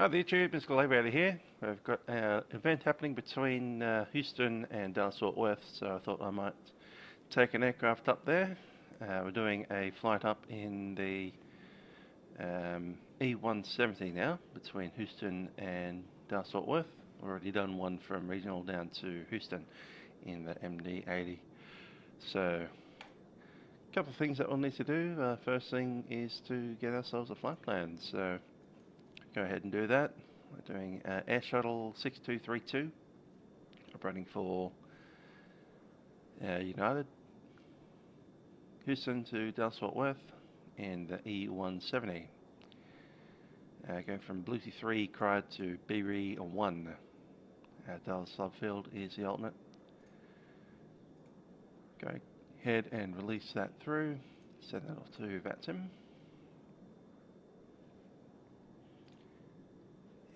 Hi there YouTube, Mr. Livery here. We've got an event happening between Houston and Dallas-Fort Worth, so I thought I might take an aircraft up there. We're doing a flight up in the E170 now, between Houston and Dallas-Fort Worth. We've already done one from regional down to Houston in the MD-80. So, a couple of things that we'll need to do. First thing is to get ourselves a flight plan. So, go ahead and do that. We're doing Air Shuttle 6232, operating for United, Houston to Dallas-Fort Worth, and the E170. Going from Bluetooth 3 CRIAD to BRE 1. Dallas subfield is the alternate. Go ahead and release that through, send that off to Vatsim.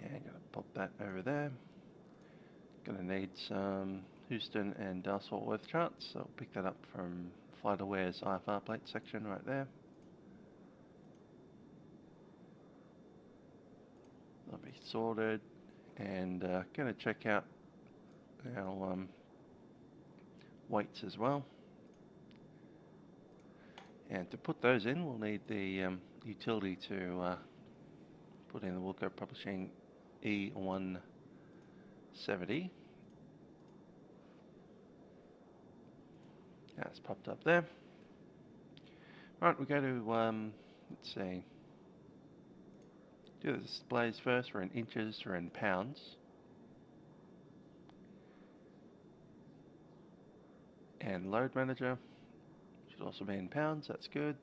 And I'm going to pop that over there. Going to need some Houston and Dallas-Fort Worth charts, so I'll pick that up from FlightAware's IFR plate section right there. They'll be sorted, and going to check out our weights as well. And to put those in, we'll need the utility to put in the WIlco Publishing E170. That's popped up there. Right, we go to, let's see, do the displays first. We're in inches, we're in pounds. And load manager should also be in pounds, that's good.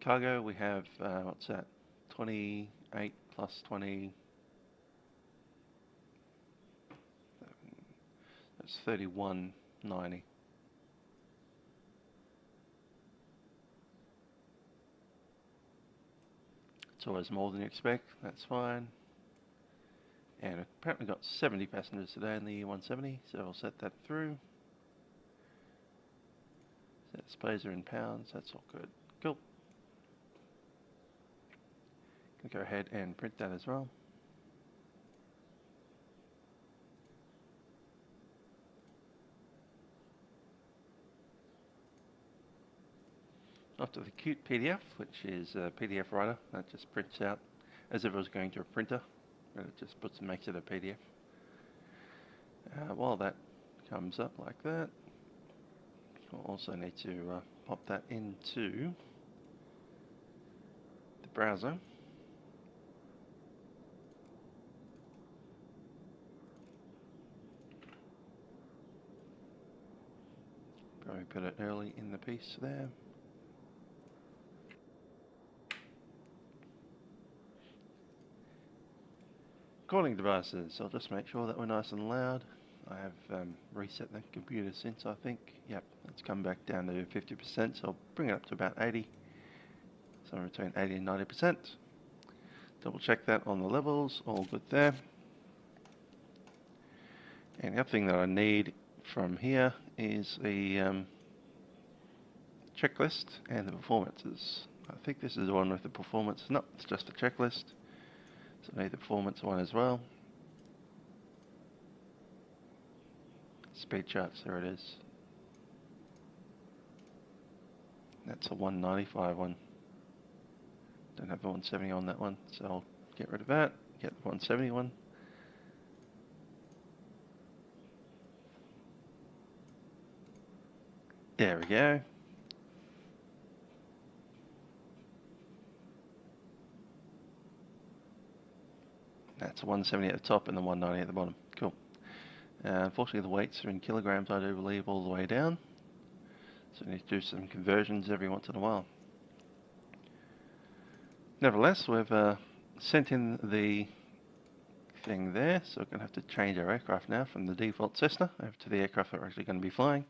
Cargo, we have, what's that, 28 plus 20, that's 31.90. It's always more than you expect, that's fine. And apparently got 70 passengers today in the E170, so I'll set that through. Set displays are in pounds, that's all good. Cool. Go ahead and print that as well. After the cute PDF, which is a PDF writer, that just prints out as if it was going to a printer, but it just makes it a PDF. While that comes up like that, we'll also need to pop that into the browser. Probably put it early in the piece there. Recording devices, I'll just make sure that we're nice and loud. I have reset the computer since, I think. Yep, it's come back down to 50%, so I'll bring it up to about 80. Somewhere between 80 and 90%. Double check that on the levels, all good there. And the other thing that I need from here is the checklist and the performances. I think this is the one with the performance. No, it's just the checklist. So I need the performance one as well. Speed charts, there it is. That's a 195 one. Don't have the 170 on that one, so I'll get rid of that. Get the 170 one. There we go. That's a 170 at the top and the 190 at the bottom. Cool. Unfortunately, the weights are in kilograms, I do believe, all the way down. So I need to do some conversions every once in a while. Nevertheless, we've sent in the thing there, so we're going to have to change our aircraft now from the default Cessna over to the aircraft that we're actually going to be flying.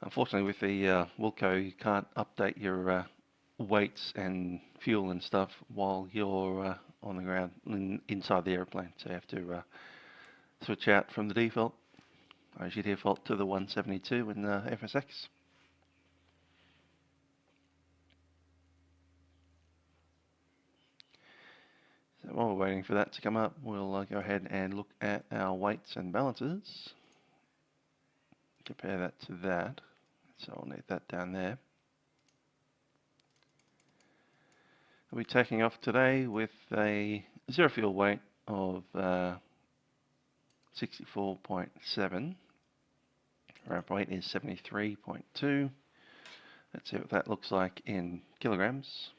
Unfortunately, with the WIlco, you can't update your weights and fuel and stuff while you're on the ground inside the airplane, so you have to switch out from the default, your default, to the 172 in the FSX. while we're waiting for that to come up, we'll go ahead and look at our weights and balances. Compare that to that. So I'll need that down there. I'll be taking off today with a zero fuel weight of 64.7. Ramp weight is 73.2. Let's see what that looks like in kilograms.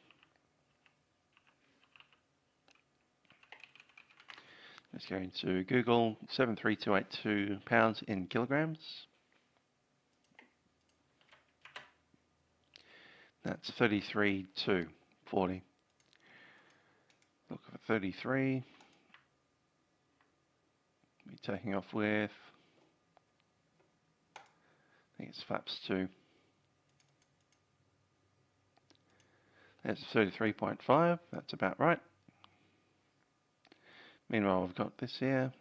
Let's go into Google, 73282 pounds in kilograms. That's 33,240. Look for 33. Be taking off with, I think it's flaps 2. That's 33.5, that's about right. Meanwhile, we've got this here.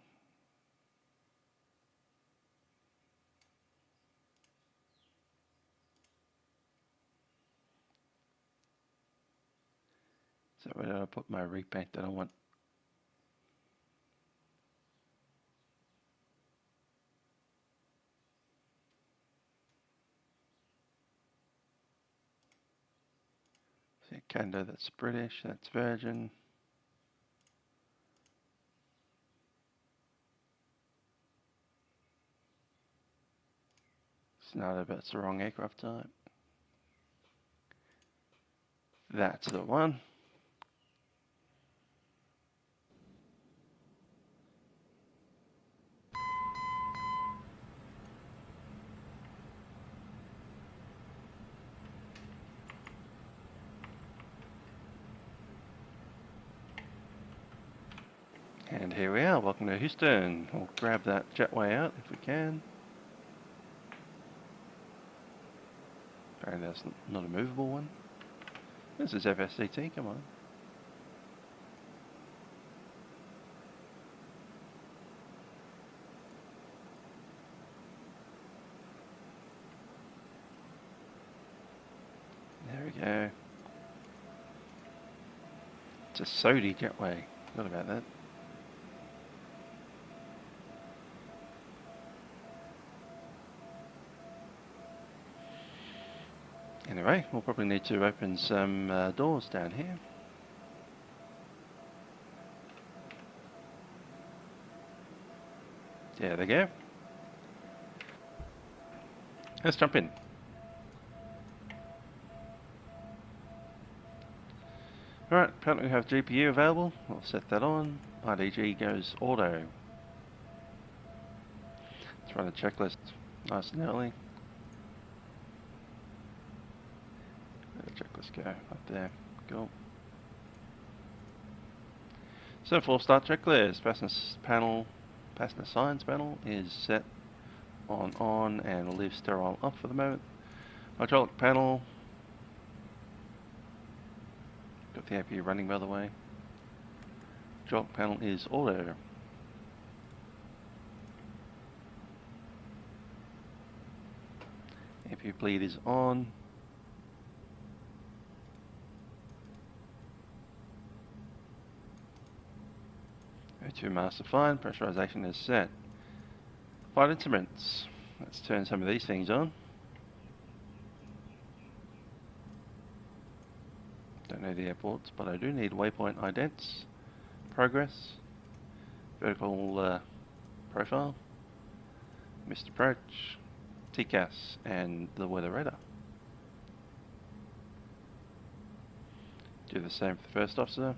So where did I put my repaint that I want? See, Canada, that's British, that's Virgin. Sonata, but it's the wrong aircraft type. That's the one. And here we are, welcome to Houston. We'll grab that jetway out if we can. Apparently that's not a movable one. This is FSDT, come on. There we go. It's a Sodi jetway, forgot about that. Anyway, we'll probably need to open some doors down here. There they go. Let's jump in. Alright, apparently we have GPU available. We'll set that on. RDG goes auto. Let's run a checklist nice and early. Where did the checklist go? Up there. Cool. So for start checklist, passenger signs panel is set on and we'll leave sterile off for the moment. Hydraulic panel, got the APU running by the way. Hydraulic panel is auto. APU bleed is on. O2 master fine, pressurization is set. Flight instruments, let's turn some of these things on. Don't know the airports, but I do need waypoint idents, progress, vertical profile, missed approach, TCAS, and the weather radar. Do the same for the first officer.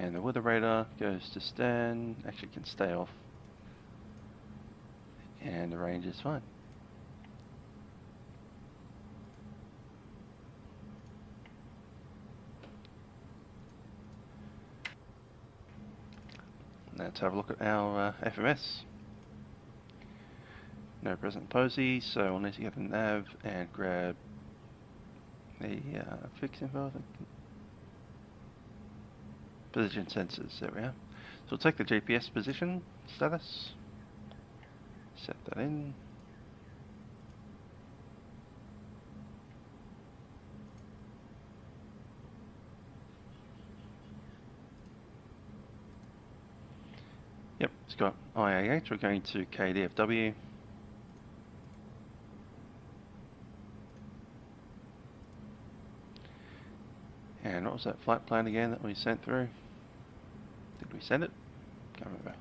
And the weather radar goes to stand, actually can stay off, and the range is fine. Let's have a look at our FMS. No present posy, so we'll need to get the nav and grab the fix info, I think. Position sensors, there we are. So we'll take the GPS position status, set that in. Yep, it's got IAH, we're going to KDFW. And what was that flight plan again that we sent through? Did we send it? Can't remember.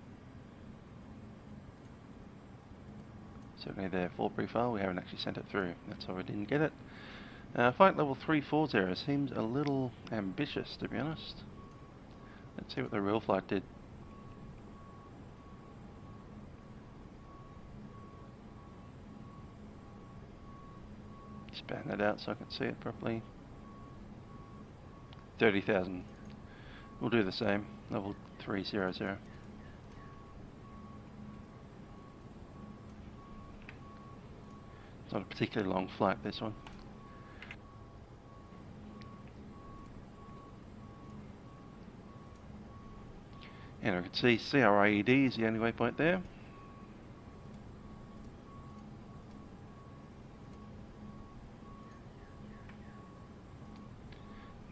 Certainly there for pre-file, we haven't actually sent it through. That's why we didn't get it. Flight level 340 seems a little ambitious, to be honest. Let's see what the real flight did. Expand that out so I can see it properly. 30,000. We'll do the same, level 300. It's not a particularly long flight, this one. And I can see CRIED is the only waypoint there.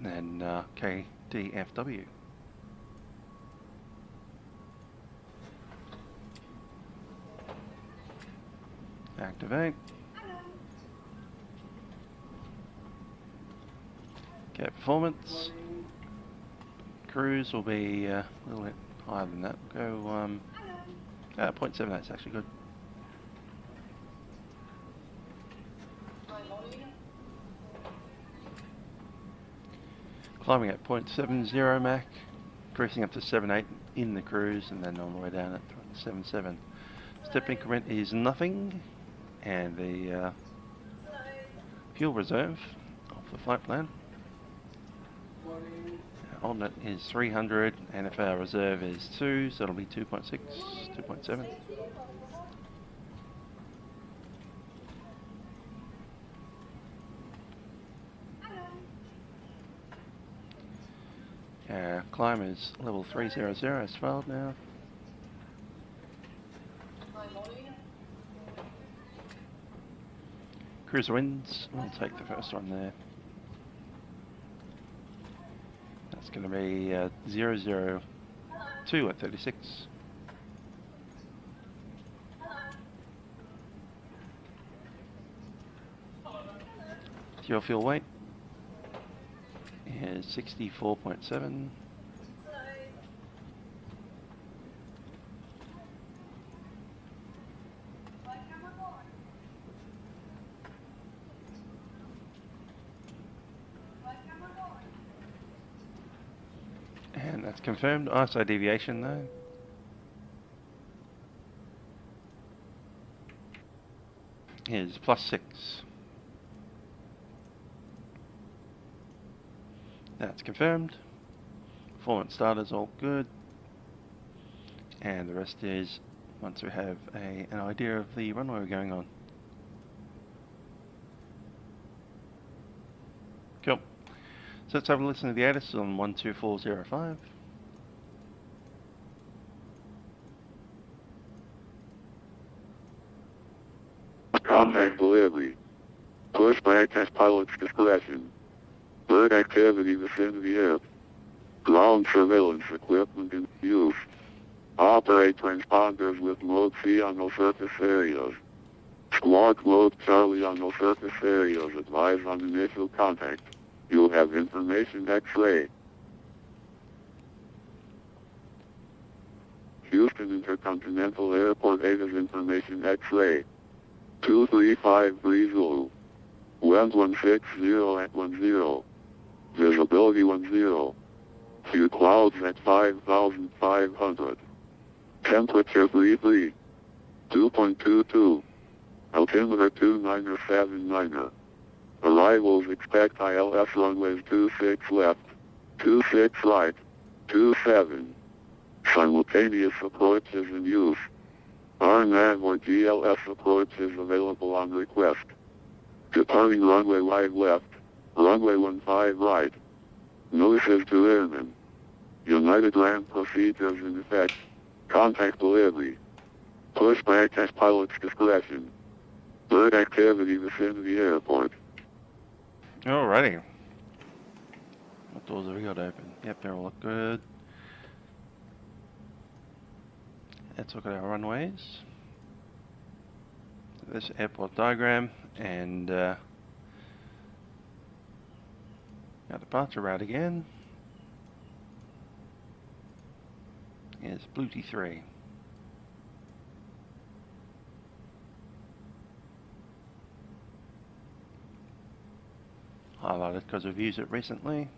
And then KDFW. Activate. Okay, performance. Cruise will be a little bit higher than that. Go 0.78 is actually good. Climbing at 0.70 Mach, cruising up to 7.8 in the cruise, and then on the way down at 7.7. Step increment is nothing, and the fuel reserve of the flight plan on it is 300, and if our reserve is 2, so it'll be 2.6, 2.7. Climb is level 300 as failed now. Cruiser winds, we'll take the first one there. That's going to be 002 at 36. Your fuel weight is 64.7. And that's confirmed. ISO deviation though. Is +6. That's confirmed. Performance starter's all good. And the rest is once we have an idea of the runway we're going on. Cool. So let's have a listen to the ATIS on 12405. Contact delivery. Pushback at pilot's discretion. Bird activity vicinity F. Ground surveillance equipment in use. Operate transponders with mode C on no surface areas. Squawk mode Charlie on no surface areas. Advise on initial contact. You have information X-ray. Houston Intercontinental Airport ATIS information X-ray. 23530. Wind 160 at 10. Visibility 10. Few clouds at 5,500. Temperature 33. 2.22. Altimeter 2979. Arrivals expect ILS runways 26 left, 26 right, 27. Simultaneous approaches in use. RNAV or GLS approaches available on request. Departing runway wide left, runway 15 right. Notices to airmen. United Land procedures in effect. Contact delivery. Pushback as pilot's discretion. Bird activity vicinity airport. Alrighty. What doors have we got open? Yep, they all look good. Let's look at our runways. This airport diagram and our departure route again is Blue T3. Highlighted because we've used it recently.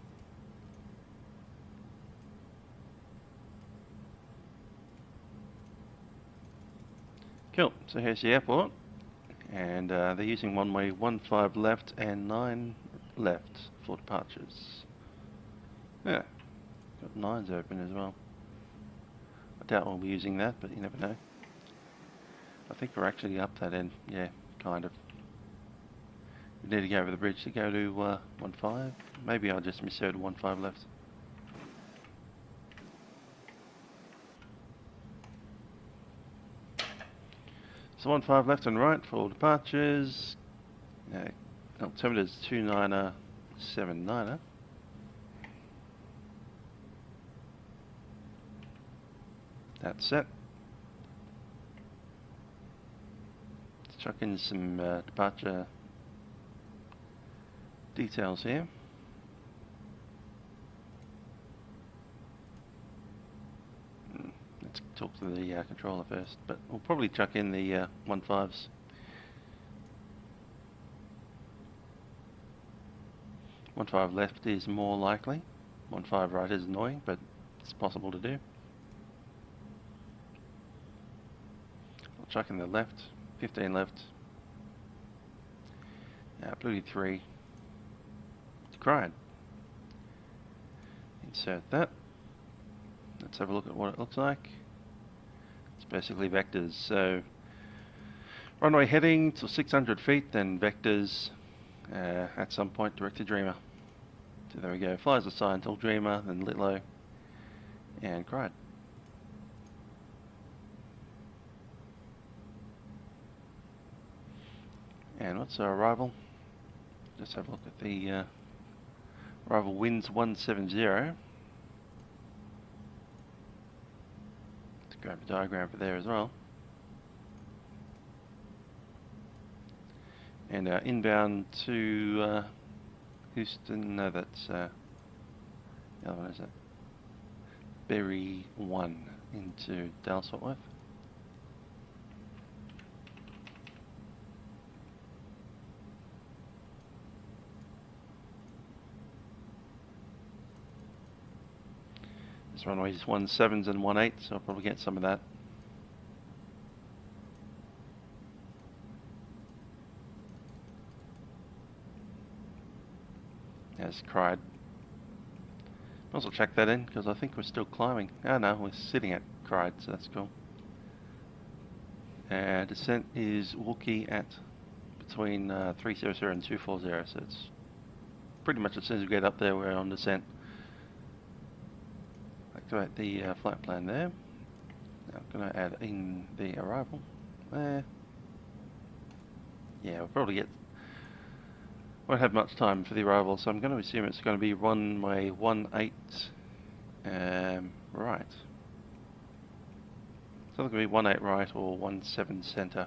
Cool, so here's the airport, and they're using runway 15 left and 9 left for departures. Yeah, got 9s open as well. I doubt we'll be using that, but you never know. I think we're actually up that end, yeah, kind of. We need to go over the bridge to go to 15. Maybe I just misheard 15 left. So 15 left and right for departures. Altimeter's 29er, 79er. That's set. Let's chuck in some departure details here. Let's talk to the controller first, but we'll probably chuck in the 15s. One 15 left is more likely. 15 right is annoying, but it's possible to do. I'll chuck in the left, 15 left. Blue 3. Cried. Insert that. Let's have a look at what it looks like. It's basically vectors. So runway heading to 600 feet, then vectors at some point direct to Dreamer. So there we go. Flies assigned till Dreamer, then lit low, and cried. And what's our arrival? Just have a look at the arrival winds 170. Let's grab a diagram for there as well. And inbound to Houston, no, that's the other one, is it? Berry 1 into Dallas Fort Worth. This runway is 17s and 18s, so I'll probably get some of that. As cried. Also check that in because I think we're still climbing. Oh no, we're sitting at cried, so that's cool. Descent is Wookie at between 300 and 240, so it's pretty much as soon as we get up there we're on descent. Activate the flight plan there. Now I'm going to add in the arrival there. Yeah, we'll probably won't have much time for the arrival, so I'm going to assume it's going to be runway 18 right. So it's going to be 18 right or 17 center.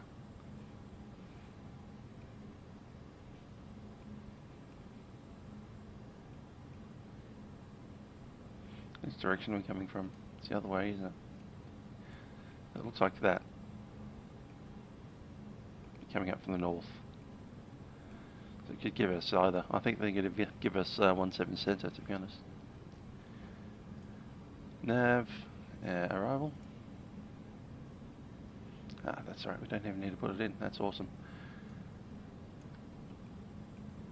Which direction are we coming from? It's the other way, isn't it? It looks like that. Coming up from the north. So it could give us either. I think they're going to give us 17 center, to be honest. Nav, arrival. That's right, we don't even need to put it in. That's awesome.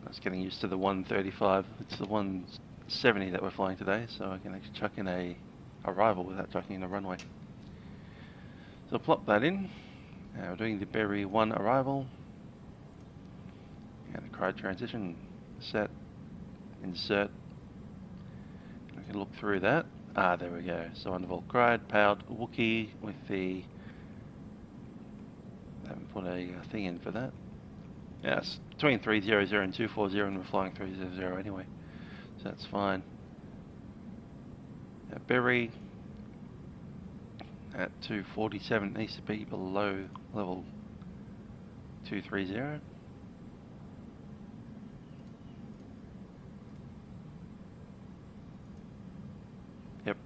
I was getting used to the 135. It's the 170 that we're flying today, so I can actually chuck in a arrival without chucking in a runway. So I'll plop that in. We're doing the Berry 1 arrival. And the cried transition, set, insert. I can look through that. Ah, there we go. So Wonderful Cried, powered Wookiee with the... I haven't put a thing in for that. Yeah, it's between 300 and 240 and we're flying 300 anyway. So that's fine. Berry at 247 needs to be below level 230. Yep.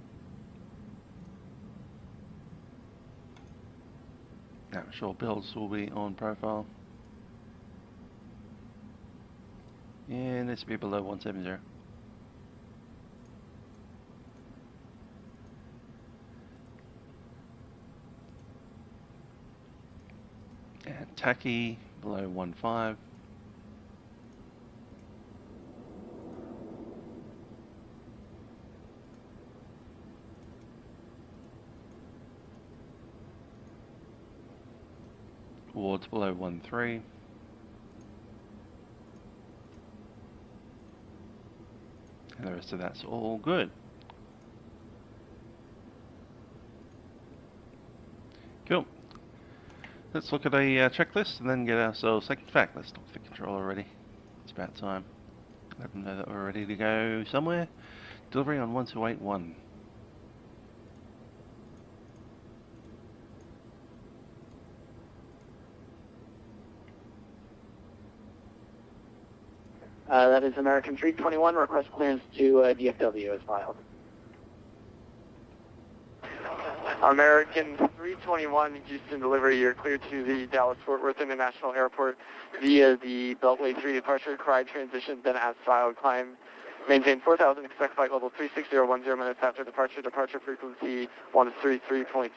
Now I'm sure builds will be on profile. Yeah, it needs to be below 170. And tacky below 1.5. Wards below 1.3. And the rest of that's all good. Cool. Let's look at a checklist and then get ourselves second fact. Let's talk to the controller already. It's about time. Let them know that we're ready to go somewhere. Delivery on 1281. That is American 321. Request clearance to DFW as filed. American 321, Houston delivery. You're cleared to the Dallas-Fort Worth International Airport via the Beltway 3 departure, CRI transition, then as filed. Climb, maintain 4,000, expect flight level 36010 minutes after departure. Departure frequency 133.6,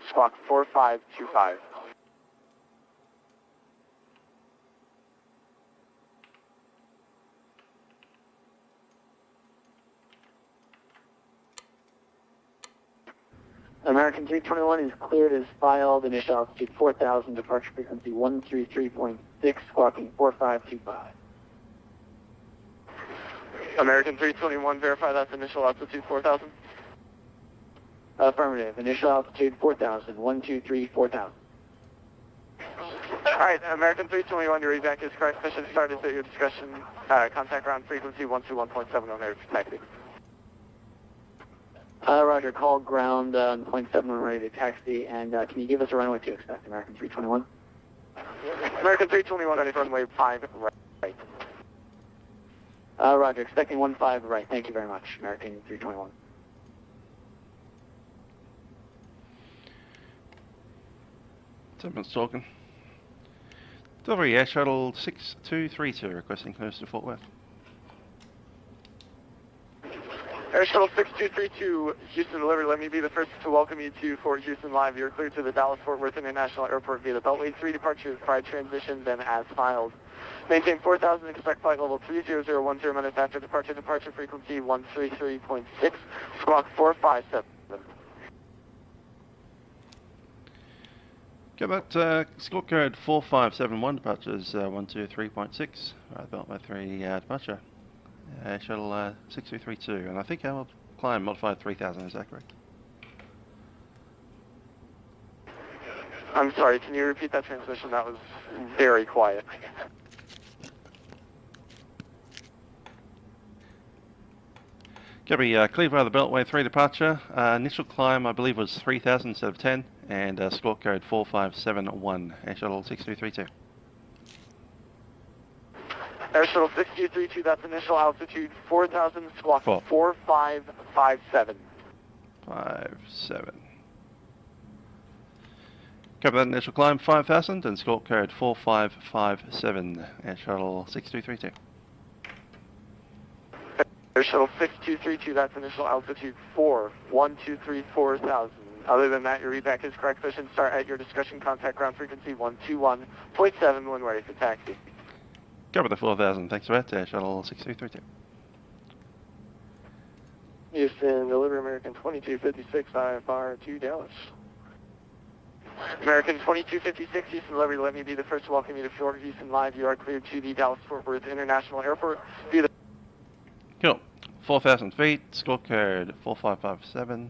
squawk 4525. American 321 is cleared as filed. Initial altitude 4,000, departure frequency 133.6, squawking 4525. American 321, verify that's initial altitude 4,000. Affirmative. Initial altitude 4,000, 123, 4,000. All right, American 321, your evac is correct. Mission start is at your discretion. Contact ground frequency 121.7 on air taxi. Roger, call ground on 0.7 ready to taxi, and can you give us a runway to expect, American 321? American 321, ready for runway 5 right. Roger, expecting 15 right. Thank you very much, American 321. Someone's talking. Delivery Air Shuttle 6232 requesting close to Fort Worth. Air Shuttle 6232, Houston delivery. Let me be the first to welcome you to Fort Houston Live. You're cleared to the Dallas-Fort Worth International Airport via the Beltway 3 departure, prior transition, then as filed. Maintain 4,000, expect flight level 30010 minutes after departure. Departure frequency 133.6, squawk 457. Got that squawk code 4571, departures 123.6, right, Beltway 3 departure. Shuttle 6232, and I think our climb modified 3,000, is that correct? I'm sorry, can you repeat that transmission? That was very quiet. Gabby, cleared by the Beltway 3 departure. Initial climb, I believe, was 3,000 instead of 10, and squawk code 4571, Air Shuttle 6232. Air Shuttle 6232, that's initial altitude 4,000, squawk 4557. 57. Cover that initial climb 5,000 and squawk code 4557, Air Shuttle 6232. Air Shuttle 6232, that's initial altitude 4,123,4,000. Other than that, your reback is correct. Mission start at your discretion. Contact ground frequency 121.7 when ready for taxi. Cover the 4,000, thanks for that, Air Shuttle 6232. Houston, delivery American 2256, IFR to Dallas. American 2256, Houston delivery, let me be the first to welcome you to Fort Houston Live. You are cleared to the Dallas-Fort Worth International Airport. Cool. 4,000 feet, score code 4557.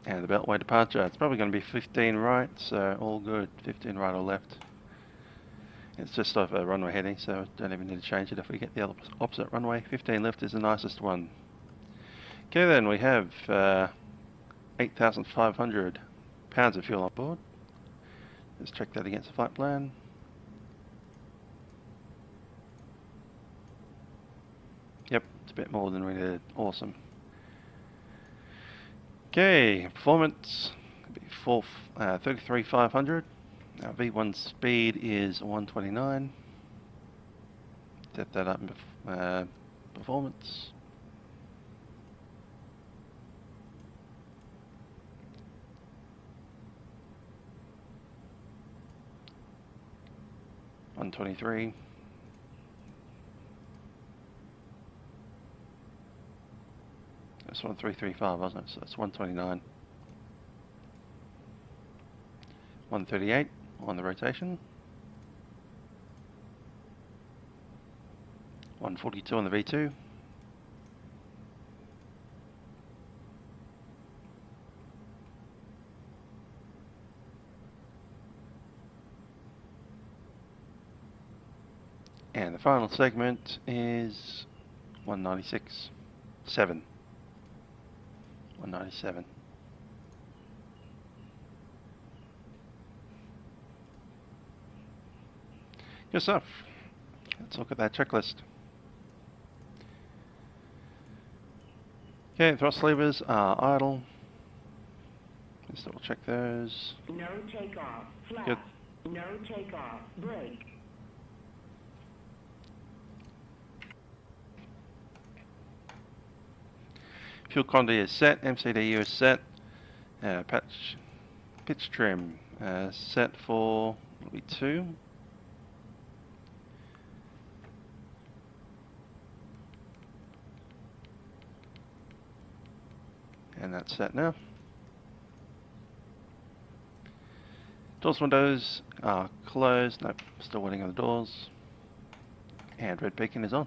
And the beltway departure, it's probably going to be 15 right, so all good, 15 right or left. It's just off a runway heading, so don't even need to change it if we get the other opposite runway. 15 left is the nicest one. Okay then, we have 8,500 pounds of fuel on board. Let's check that against the flight plan. Yep, it's a bit more than we needed. Awesome. Okay, performance 33,500. Our V1 speed is 129. Set that up in performance. $123. That's 1335, wasn't it? So it's 129. 138 on the rotation. 142 on the V2. And the final segment is 196.7. 197. Good stuff. Let's look at that checklist. Okay, thrust levers are idle. Let's double check those. No takeoff. Flat. Good. No takeoff. Brake. Fuel quantity is set. MCDU is set. Pitch trim set for will be 2. And that's set now. Doors windows are closed. Nope, still waiting on the doors. And red beacon is on.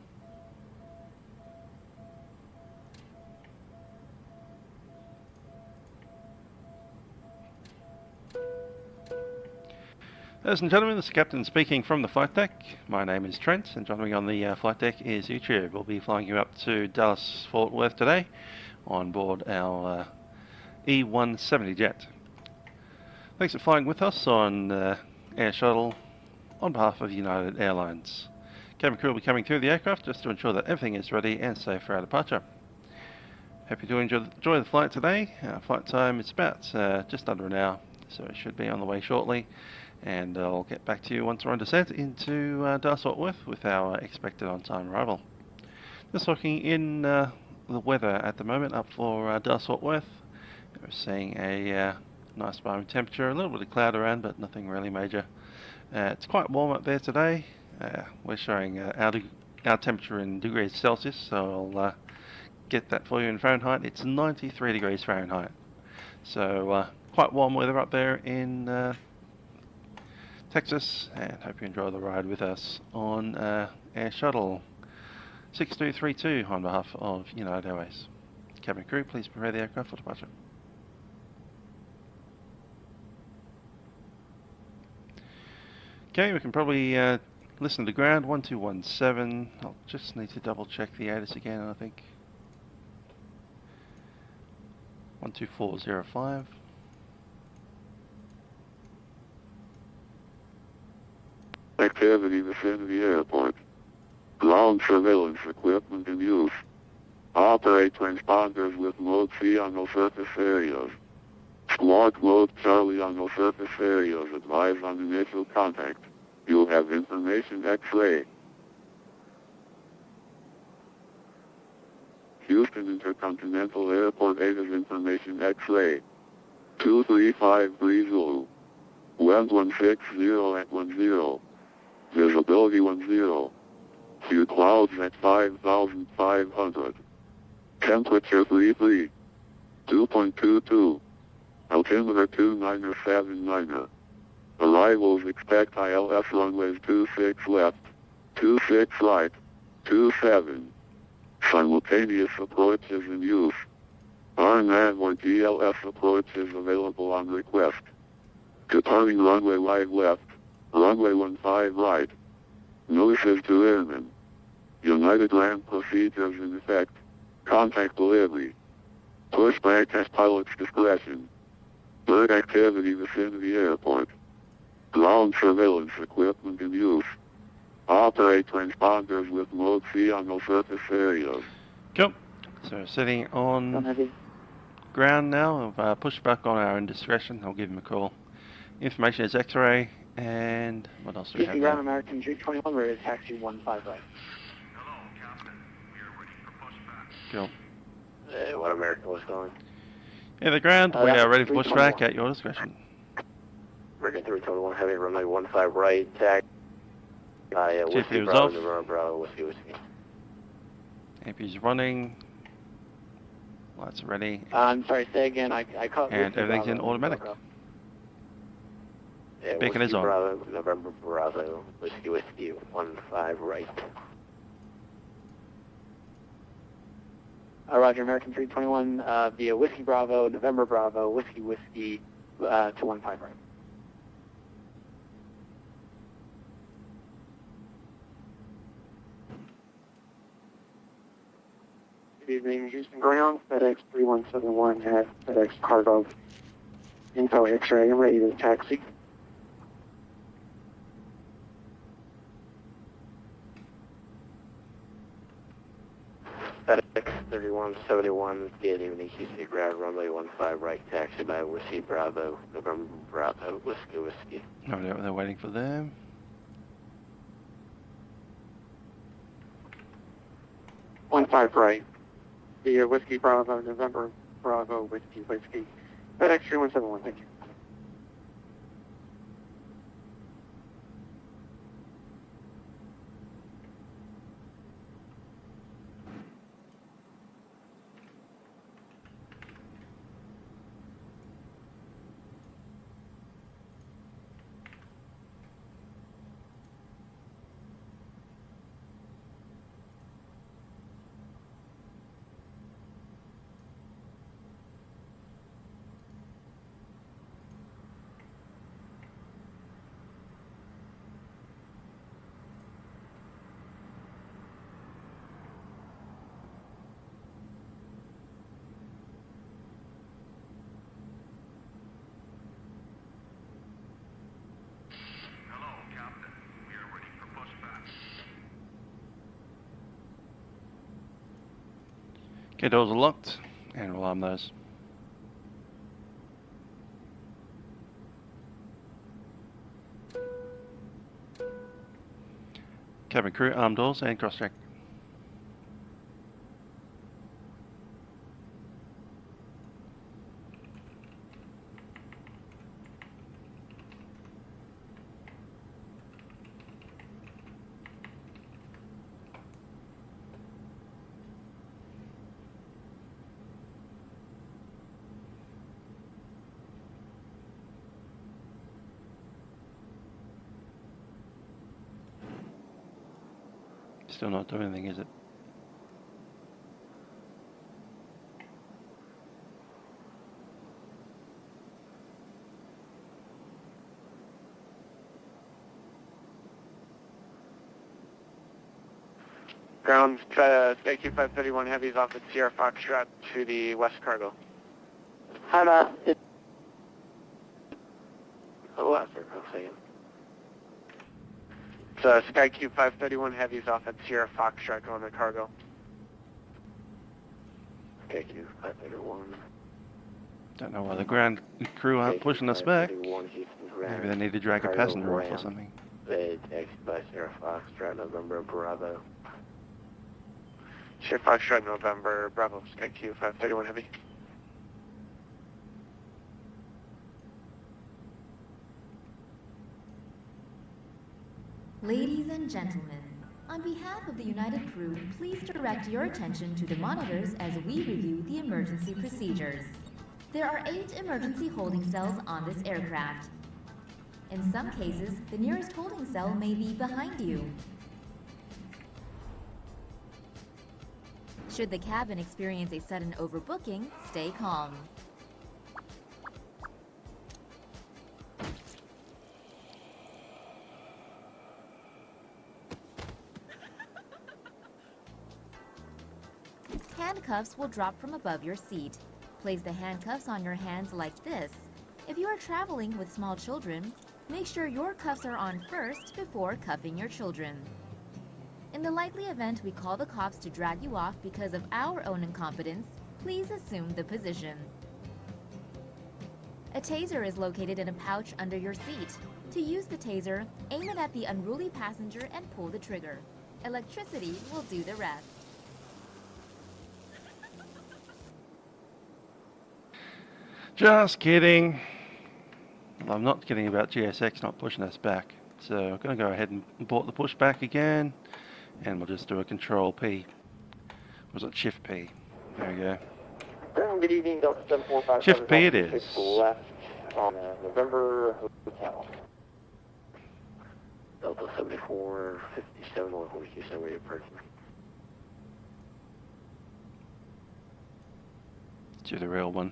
Ladies and gentlemen, this is Captain speaking from the flight deck. My name is Trent, and joining me on the flight deck is YouTube. We'll be flying you up to Dallas Fort Worth today on board our E170 jet. Thanks for flying with us on Air Shuttle on behalf of United Airlines. Cabin crew will be coming through the aircraft just to ensure that everything is ready and safe for our departure. Hope you do enjoy the flight today. Our flight time is about just under an hour, so it should be on the way shortly. And I'll get back to you once we're on descent into Dallas Fort Worth with our expected on-time arrival. Just looking in the weather at the moment up for Dallas Fort Worth. We're seeing a nice balmy temperature, a little bit of cloud around, but nothing really major. It's quite warm up there today. We're showing our temperature in degrees Celsius, so I'll get that for you in Fahrenheit. It's 93 degrees Fahrenheit. So quite warm weather up there in Texas, and hope you enjoy the ride with us on Air Shuttle 6232 on behalf of United Airways. Cabin crew, please prepare the aircraft for departure. Okay, we can probably listen to ground 1217. I'll just need to double check the ATIS again, I think. 12405. Activity vicinity airport. Ground surveillance equipment in use. Operate transponders with mode C on no surface areas. Squawk mode Charlie on no surface areas. Advise on initial contact. You have information X-ray. Houston Intercontinental Airport ATIS information X-ray. 23530. Wind 160 at 10. Visibility 10. Few clouds at 5,500. Temperature 33. 2.22. Altimeter 2979. Arrivals expect ILS runways 26 left, 26 right, 27. Simultaneous approach is in use. RNAV or GLS approach is available on request. Departing runway wide left, runway 15 right. Notices to airmen. United Land procedures in effect. Contact delivery. Pushback at pilot's discretion. Bird activity vicinity airport. Ground surveillance equipment in use. Operate transponders with mode C on no surface areas. Cool. So sitting on ground now. I've pushed back on our indiscretion. I'll give him a call. Information is X-ray, and what else do we have ground now? American 321, we're at taxi 15 right. Hello, Captain. We are ready for pushback. Cool. What American was going? Yeah, the ground. We yeah, are ready for pushback 321. at your discretion. American 321 heavy, runway 15 right, tag. Chief Whiskey was Bravo, off. November Bravo, Whiskey. AP's running. Lights are ready. I'm sorry, say again. I caught And Whiskey everything's Bravo, in automatic. Bravo. Yeah, Beacon Whiskey is on. Bravo, November Bravo, Whiskey 15 right. Roger, American 321 via Whiskey Bravo, November Bravo, Whiskey to 15 right. Good evening, Houston Ground, FedEx 3171 has FedEx Cargo Info X-ray. I'm ready to taxi. FedEx 3171, good evening, Houston Ground, runway 15 right, taxi by Whiskey Bravo, November Bravo, Whiskey. No, they're waiting for them. One five right. Via Whiskey Bravo, November Bravo, Whiskey. FedEx 3171, thank you. Hello, Captain. We are ready for pushback. Okay, doors are locked, and we'll arm those. Cabin crew, arm doors and cross-check. Still not doing anything, is it? Ground, SkyQ 531 heavies off at Sierra Foxtrot to the west cargo. Hi, Matt. Oh, that's for a second. So SkyQ 531 heavies off at Sierra Foxtrot going to cargo. SkyQ 531. Don't know why the ground crew aren't pushing us back. Maybe they need to drag a Cargo passenger off or ramp. something. Taxi by Sierra Foxtrot, November Bravo. Sierra Foxtrot, November Bravo, SkyQ 531 heavy. Ladies and gentlemen, on behalf of the United crew, please direct your attention to the monitors as we review the emergency procedures. There are 8 emergency holding cells on this aircraft. In some cases, the nearest holding cell may be behind you. Should the cabin experience a sudden overbooking, stay calm. Handcuffs will drop from above your seat. Place the handcuffs on your hands like this. If you are traveling with small children, make sure your cuffs are on first before cuffing your children. In the likely event we call the cops to drag you off because of our own incompetence, please assume the position. A taser is located in a pouch under your seat. To use the taser, aim it at the unruly passenger and pull the trigger. Electricity will do the rest. Just kidding. Well, I'm not kidding about GSX not pushing us back. So I'm going to go ahead and abort the pushback again. And we'll just do a Control P. Was it Shift P? There we go. Good evening, Delta 7457. Shift P it is. Left on November Hotel. Delta 7457, what was you say where you're parking? Do the real one.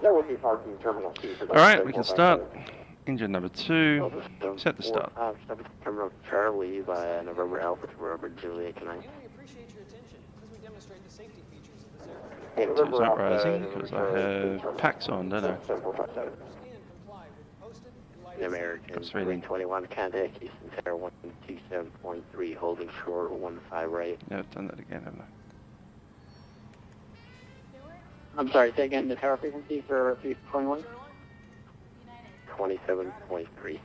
There will be parking terminal C. Alright, we can start. Engine number 2. Set the start. Terminal Charlie by November Alpha to Robert Juliet tonight. We appreciate your attention as we demonstrate the safety features of this aircraft. Hey, So it's not rising because I have packs on, don't I? American 321 contact Eastern Tower 127.3 holding short 15 right. No, I've done that again, haven't I? I'm sorry, say again the tower frequency for 321? 27.3.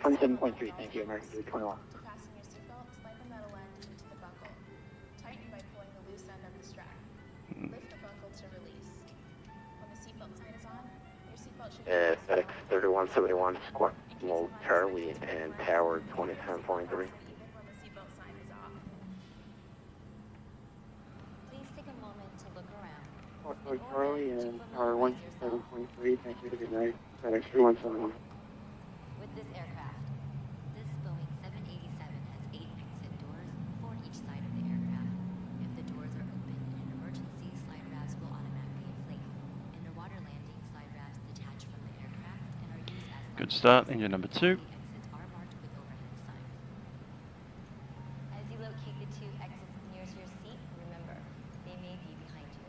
27.3, thank you, American 321. Fasten your seatbelt, slide the metal end into the buckle. Tighten by pulling the loose end of the strap. Lift the buckle to release. When the seatbelt sign is on, your seatbelt should be FX 3171 Squawk Mode Charlie and Tower 27.3. even when the seatbelt sign is off. Please take a moment to look around. Squawk Mode Charlie and Tower 127.3, thank you, good night. FedEx 3171. With this aircraft, this Boeing 787 has 8 exit doors, 4 each side of the aircraft. If the doors are open in an emergency, slide rafts will automatically inflate. Underwater landing, slide rafts detach from the aircraft and are used as Good start. Engine number 2. exits are marked with overhead signs. As you locate the 2 exits nearest your seat, remember, they may be behind you.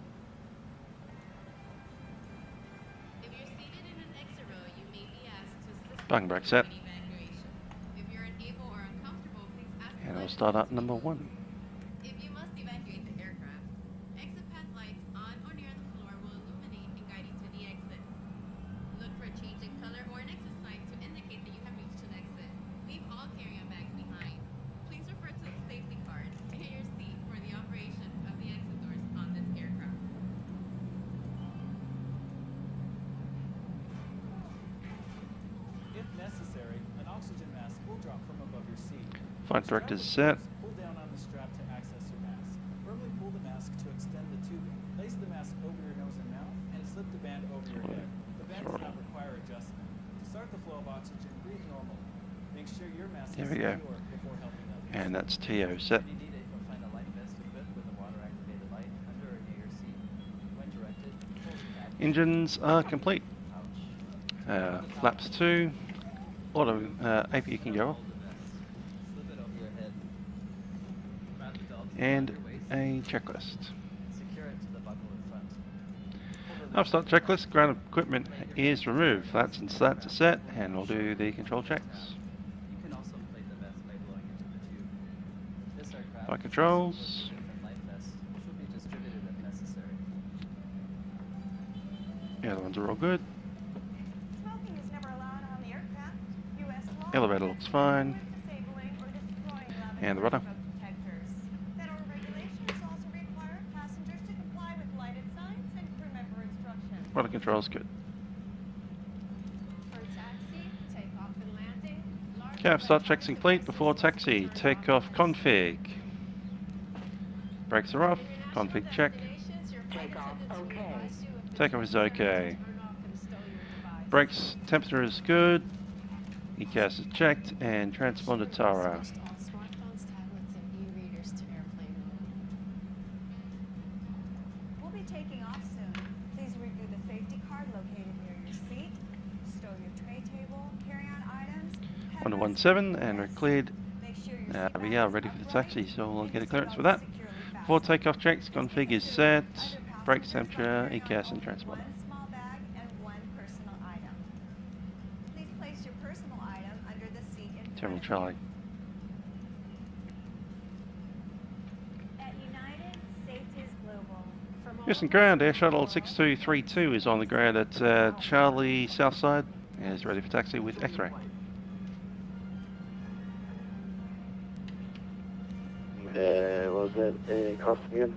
If you're seated in an exit row, you may be asked to assist Bang brake set. with evacuation. If you're unable or uncomfortable, please ask And the we'll flight start at attendant. number 1. If you must evacuate the aircraft, exit path lights on or near the floor will illuminate and guide you to the exit. Look for a change in color or an exit sign to indicate that you have reached an exit. Leave all carry-on bags behind. Please refer to the safety card in your seat for the operation of the exit doors on this aircraft. If necessary, an oxygen mask will drop from above your seat. Flight director's set. Pull down on the strap to access your mask. Firmly pull the mask to extend the tubing. Place the mask over your nose and mouth, and slip the band over your head. The band does not require adjustment. To start the flow of oxygen, breathe normally. Make sure your mask There is we go. secure before helping others. And that's TO set. When you need it, you'll find a life vest equipped with a water-activated light under or near your seat. When directed, pull the tab. Engines are complete. Ouch. Flaps 2. Auto AP can go off. Slip it over your head. Wrap the belt And around your waist. a checklist. Secure it to the buckle in front. After start checklist, ground equipment is removed. That's and that's a set, and we'll do the control checks. You can also inflate the vest by blowing into the tube. This aircraft Flight controls. has different life vests, which will be distributed if necessary. The other ones are all good. Smoking is never allowed on the aircraft. U.S. law Elevator looks fine. disabling or destroying And the rudder. smoke detectors. Federal regulations also require passengers to comply with lighted signs and crew member instructions. Rudder controls good. For taxi, takeoff and landing, large Okay, start checks complete before taxi. Takeoff config. Brakes are off. Config check. Takeoff okay. Takeoff is okay. Brakes temperature is good. ECAS is checked, and transponder Tara. Switched all smartphones, tablets, and e-readers to airplane mode. We'll be taking off soon. Please review the safety card located near your seat. Stow your tray table, carry-on items. 117, and we're cleared. We are ready for the taxi, so we'll get a clearance for that. Before takeoff checks, config is set. Brakes temperature, ECAS, and transponder. One small bag and one personal item. Please place your personal item under the seat in Terminal front of you. Charlie. At United, safety is global. Houston ground, Air Shuttle 6232 is on the ground at Charlie Southside. Is ready for taxi with X-ray. What was that cost again?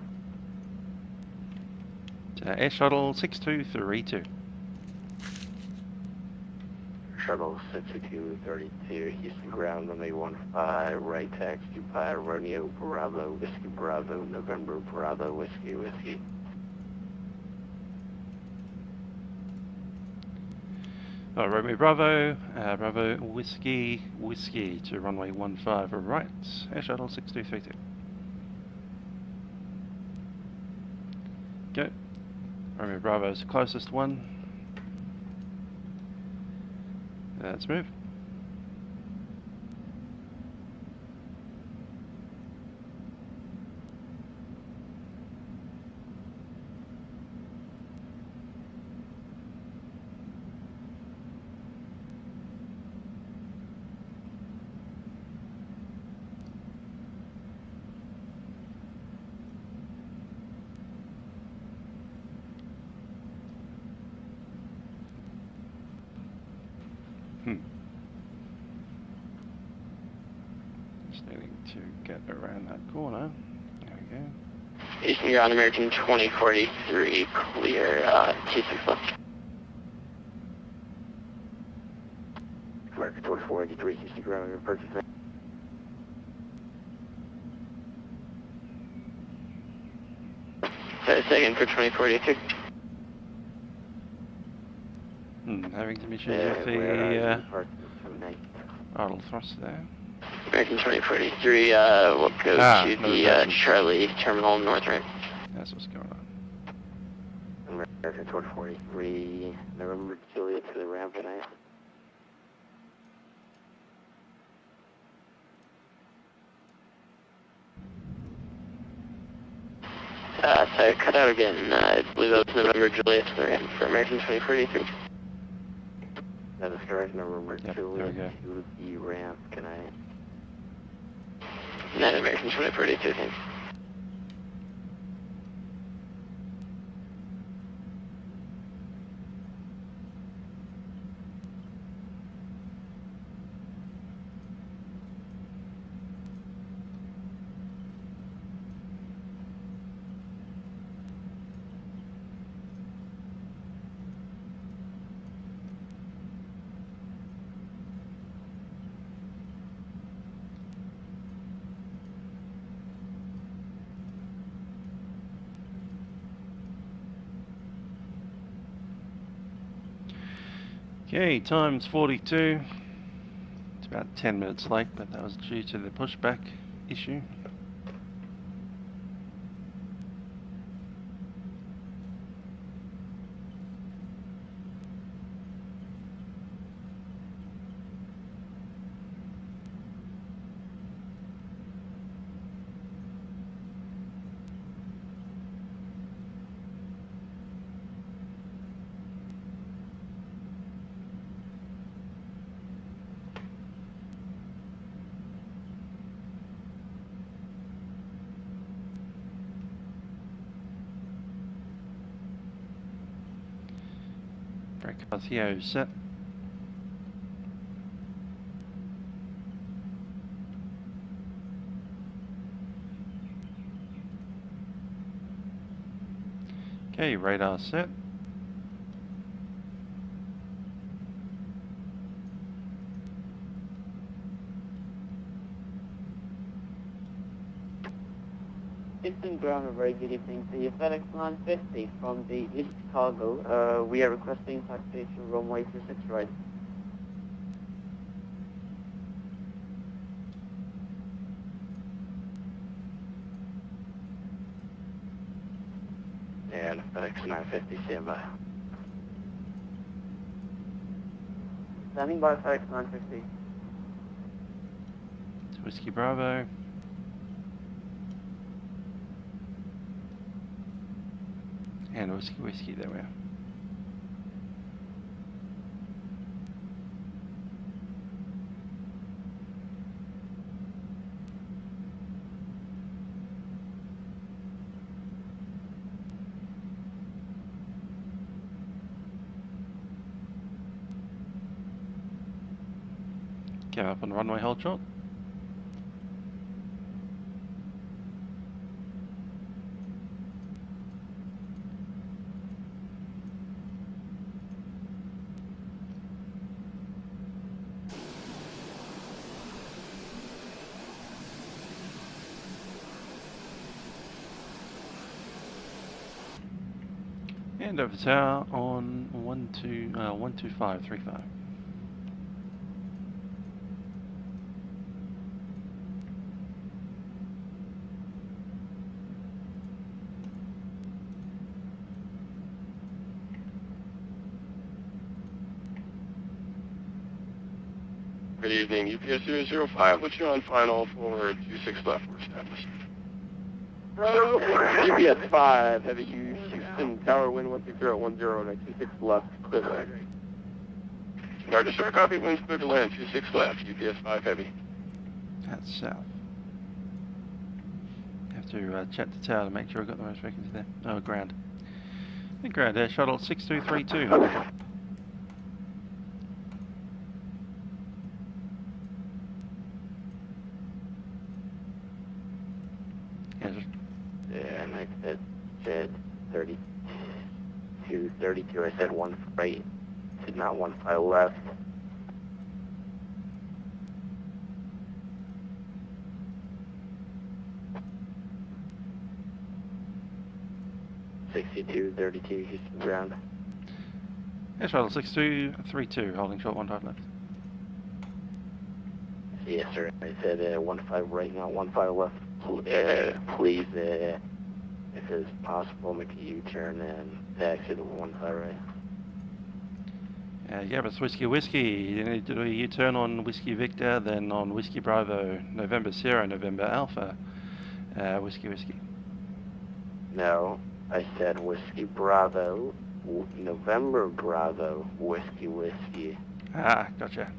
Air Shuttle 6232. Shuttle 6232, Houston ground, runway 15, right taxi, Romeo Bravo, Whiskey Bravo, November Bravo, Whiskey Whiskey. Romeo Bravo, Bravo Whiskey Whiskey to runway 15 right, Air Shuttle 6232. Go. Romeo Bravo is the closest one. Let's move. Just needing to get around that corner. There we go. Houston ground, American 2043, clear, 26 left. American 2483, Houston ground, your purchase. Second for 2042. Having some issues with the idle thrust there. American 2043, we'll go to the Charlie Terminal North Ramp. That's what's going on. American 2043, November Juliet to the ramp tonight. So cut out again, I believe that was November Juliet to the ramp for American 2043. That is correct, November Juliet to the ramp tonight. Net American 2042, thanks. Okay, time's 42. It's about 10 minutes late, but that was due to the pushback issue. Theo set. Okay, radar set. Houston ground, a very good evening to you. FedEx 950 from the East Chicago. We are requesting taxation runway 26 right. And FedEx 950, stand by. Standing by FedEx 950. It's Whiskey Bravo. And whiskey, there we are. Get up on runway hold short. And over the tower on 12535. Good evening, UPS 005, what's your on final for 26 left, we're established. UPS 5, heavy use, Houston, tower wind 16010, next 26 left, clear land. Roger, sir, copy, winds clear to land, 26 left, UPS 5 heavy. That's south. Have to check the tower to make sure I've got the most vacancy there. Oh, ground. The ground air shuttle 6232. Yeah, and I said 32, I said 1 right, did not 1 file left. $62.32 Houston ground. Air shuttle 6232, holding short 15 left. Yes, sir. I said 1 5 right, not 1 5 left. Please, if it's possible, make a U-turn and taxi to 1 5 right. Yeah, but it's whiskey. You need to do a U-turn on Whiskey Victor, then on Whiskey Bravo, November Sierra, November Alpha, whiskey. No, I said Whiskey Bravo, November Bravo, whiskey. Ah, gotcha.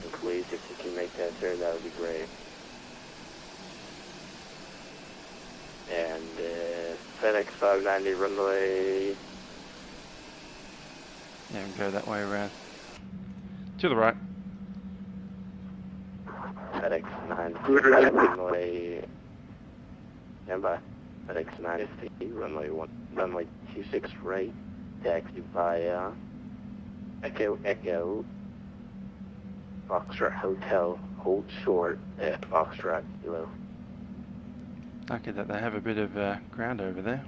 And please, if you can make that, sir, that would be great. And FedEx 590 runway. Yeah, we can go that way around. To the right. FedEx 950 runway. Stand by. FedEx 950 runway 26 right. Taxi via Echo. Foxtrot Hotel. Hold short at Foxtrot Kilo. Okay, that they have a bit of ground over there.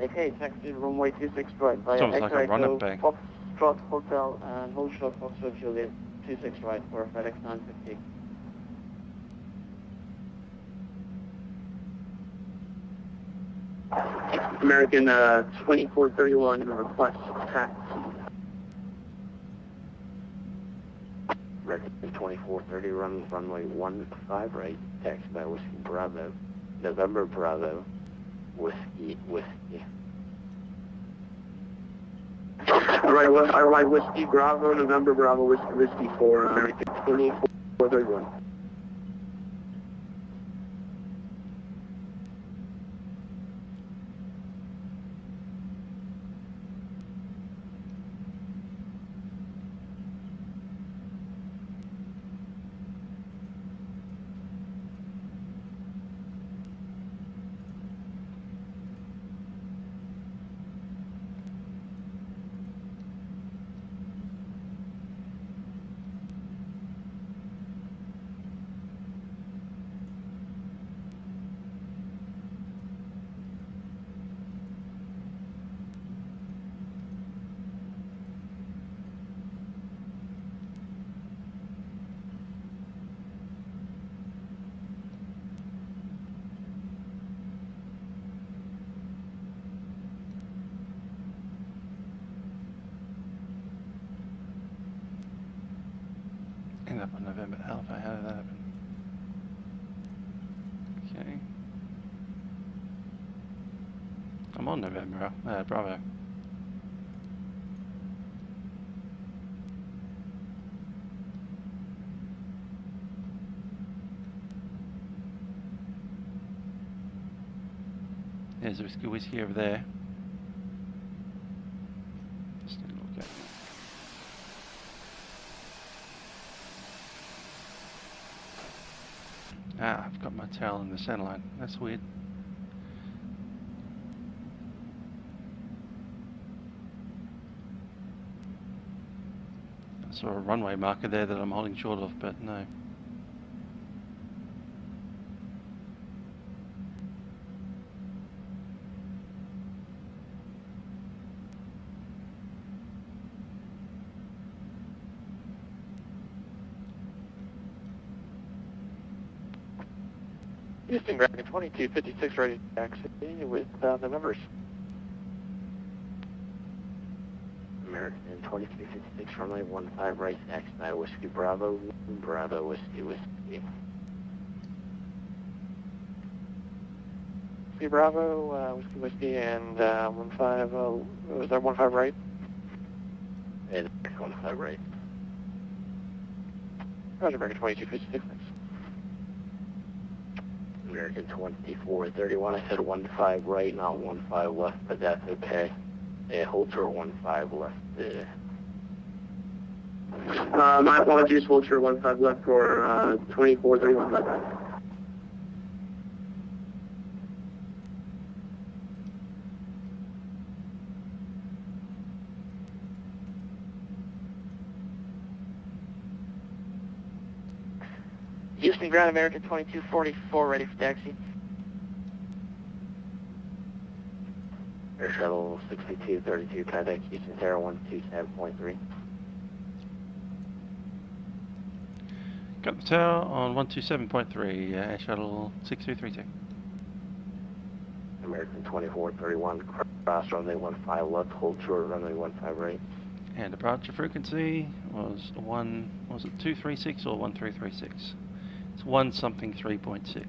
Okay, taxi runway 26 right via It's almost like a run-up bank. Foxtrot Hotel and hold short Foxtrot Juliet 26 right for FedEx 950. American 2431, request taxi. American 2430 runway 15 right. Taxi by Whiskey Bravo. November Bravo. Whiskey. Right, well, I like Whiskey Bravo, November Bravo, Whiskey 4, American 2431. End up on November Alpha. How did that happen? Okay. I'm on November Bravo. There's a whiskey over there. Just need to look at it. Ah, I've got my tail in the center line. That's weird. I saw a runway marker there that I'm holding short of, but no. Houston Dragon 2256 ready to taxi with the numbers. American 2356 runway 15 right, taxi by Whiskey Bravo, Bravo Whiskey Whiskey. Whiskey Bravo, Whiskey Whiskey, and 15, was that 15 right? And 15 right. Roger, American 2256, thanks. American 2431, I said 15 right, not 15 left, but that's okay. It holds her 15 left. My apologies, hold your 15 left for 2431 left. Houston Ground American 2244 ready for taxi. Air Shuttle 6232, contact Houston Terra 127.3. Got the tower on 127.3, Air Shuttle 6232. American 2431, cross runway 15 left, hold short runway 15 right. And departure frequency was was it 236 or 1336? It's 1 something 3.6.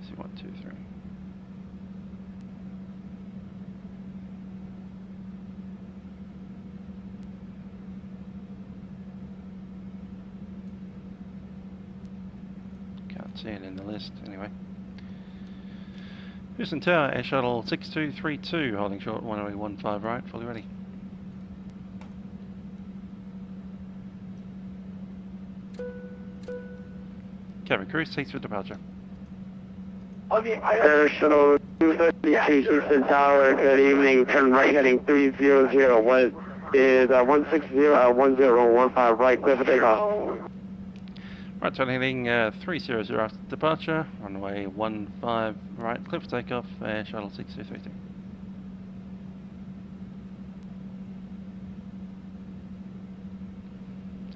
See 1, 2, 3. Can't see it in the list anyway. Houston Tower, Air Shuttle 6232, holding short 1015 right, fully ready. Cabin crew, seats for departure. Okay, Air Shuttle 238 Houston Tower, good evening, turn right heading 3001 is 1601015 right, clear for takeoff. Right, turn heading 300 after departure, runway 15 right, clear for takeoff, Air Shuttle 6232.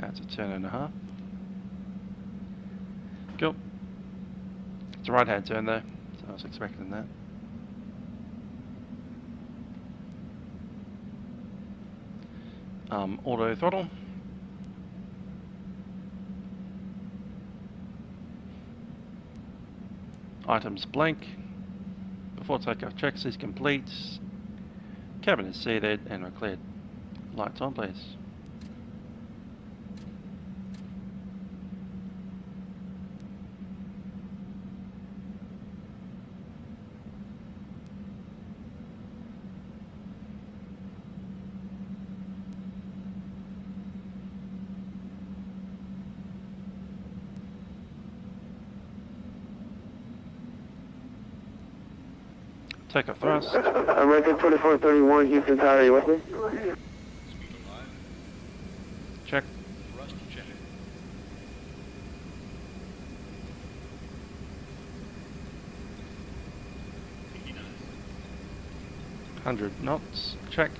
That's a turn and a half. Cool. It's a right hand turn though, so I was expecting that. Auto throttle. Items blank. Before takeoff checks is complete. Cabin is seated and we're cleared. Lights on please. Takeoff thrust. American 2431 Houston Tower, you with me? Check. Thrust check. Taking 100 knots. Check.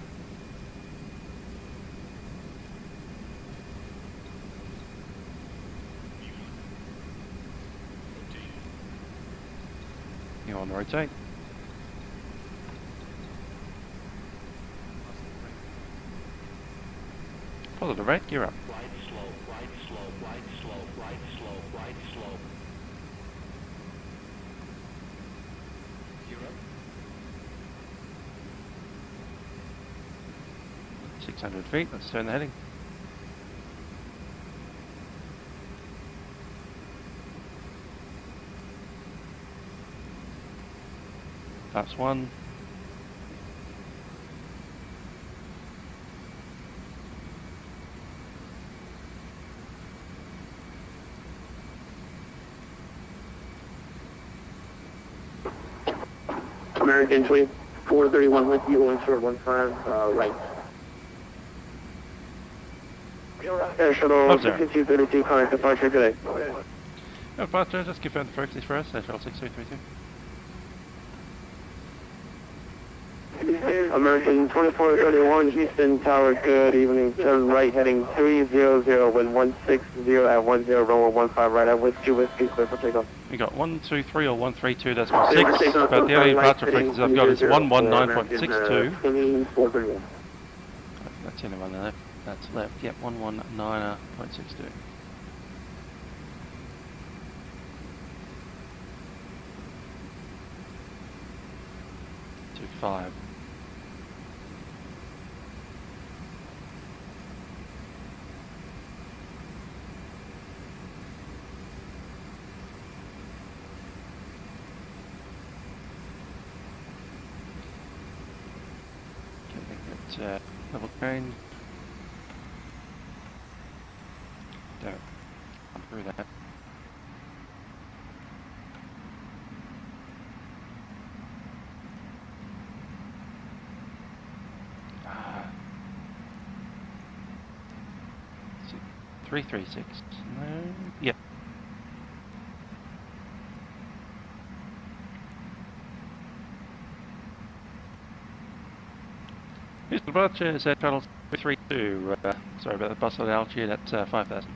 You want to rotate? Positive rate, gear up. Right slope, right slope, right slope, right slope, right slope. Gear up. 600 feet, let's turn the heading. Flaps 1. American 2431 with you, 1415, right. Air Shuttle Observe. 6232, current departure, good day. Departure, just confirm the frequency for us, Air Shuttle 6232. American 2431, Houston Tower, good evening. Turn right heading 300, wind 160 at 10, runway 15 right at whiskey, clear for takeoff. We got 123 or 132.6, but the only departure frequency I've got is 119.62. That's in on the left, that's left, yep, 119.62. Five. Level change. Don't through that. Is it 336? No. Yep. Here's the departure, is Air Shuttle 332. Sorry about the bus at altitude at 5,000.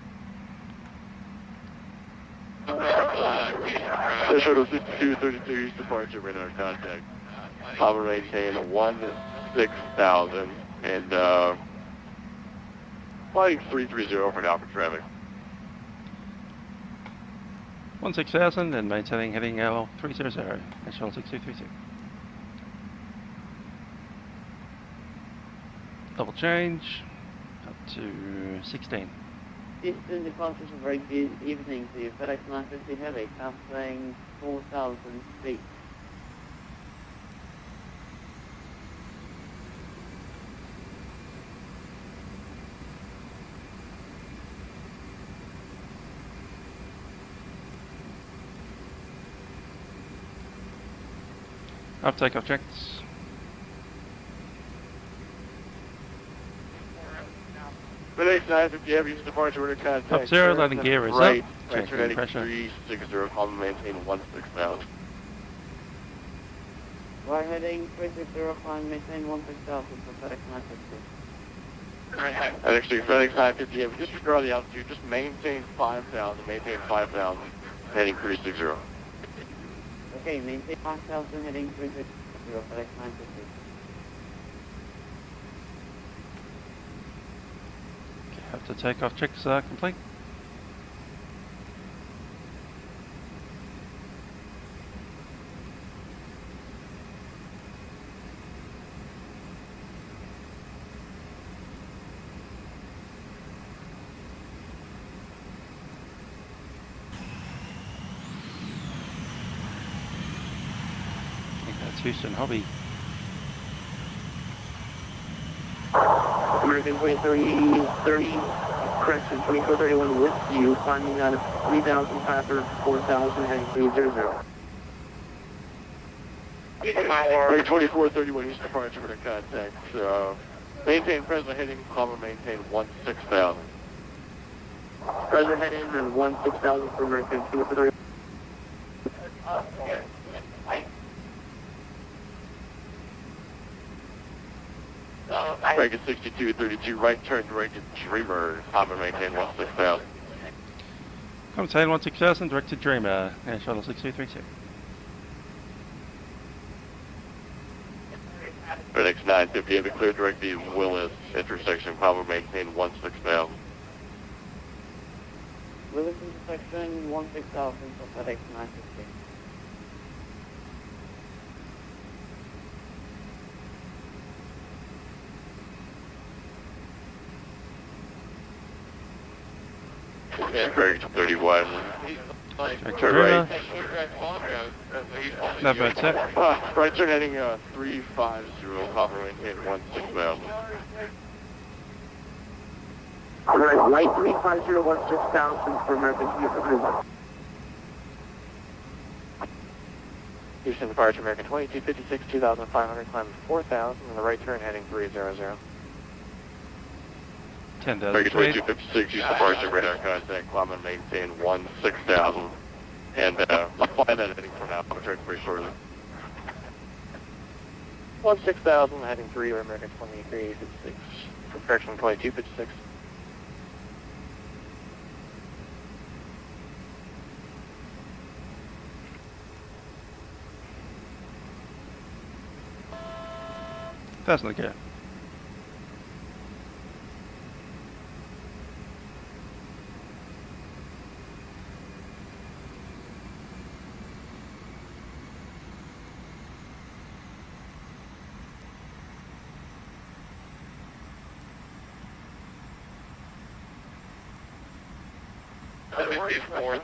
Air Shuttle 6232, departure, radar contact. Power maintain 16,000 and flying 330 for now for traffic. 16,000 and maintaining heading L300, Air Shuttle 6232. Double change, up to 16. Eastern departures a very good evening to you. FedEx 950 Heavy, passing 4,000 feet. Up takeoff checks. FedEx 950 Heavy, departure, radar contact. Up 0, landing gear is right. up. Right, Checking heading pressure. 360, column maintain 16,000. Right heading 360, climb, maintain 16,000 for FedEx 950. And actually, FedEx 950 Heavy, disregard the altitude, just maintain 5,000, maintain 5,000, heading 360. Okay, maintain 5,000, heading 360, FedEx 950. Have to takeoff checks complete. I think that's Houston Hobby. American 2330, correction, 2431 with you, climbing out of 3,500, 4,000, heading 300. Right, 2431, East departure, radar contact. Maintain present heading, column maintain 16,000. Present heading and 16,000 for American 2431. Break at 6232, right turn direct to Dreamer, column maintain 16,000. Maintain 16,000, direct to Dreamer, Air Shuttle 6232. FedEx 950, have a clear direct to Willis intersection, power maintain 16,000. Willis intersection 16,000 for FedEx 950. Yeah, correct, 31. Turn River. right. No bird set. Right turn heading 350, power maintain 16,000. Right 350 16,000 for American Universeport. Houston departure American 2256, 2,500, climb 4,000, and the right turn heading 300. 10,000 American speed. 2256, Houston departure radar contact, climb and maintain 16,000. And fly that heading for now, I'll check very shortly. 16,000, heading 3 or American 2356, correction 2256. That's not good.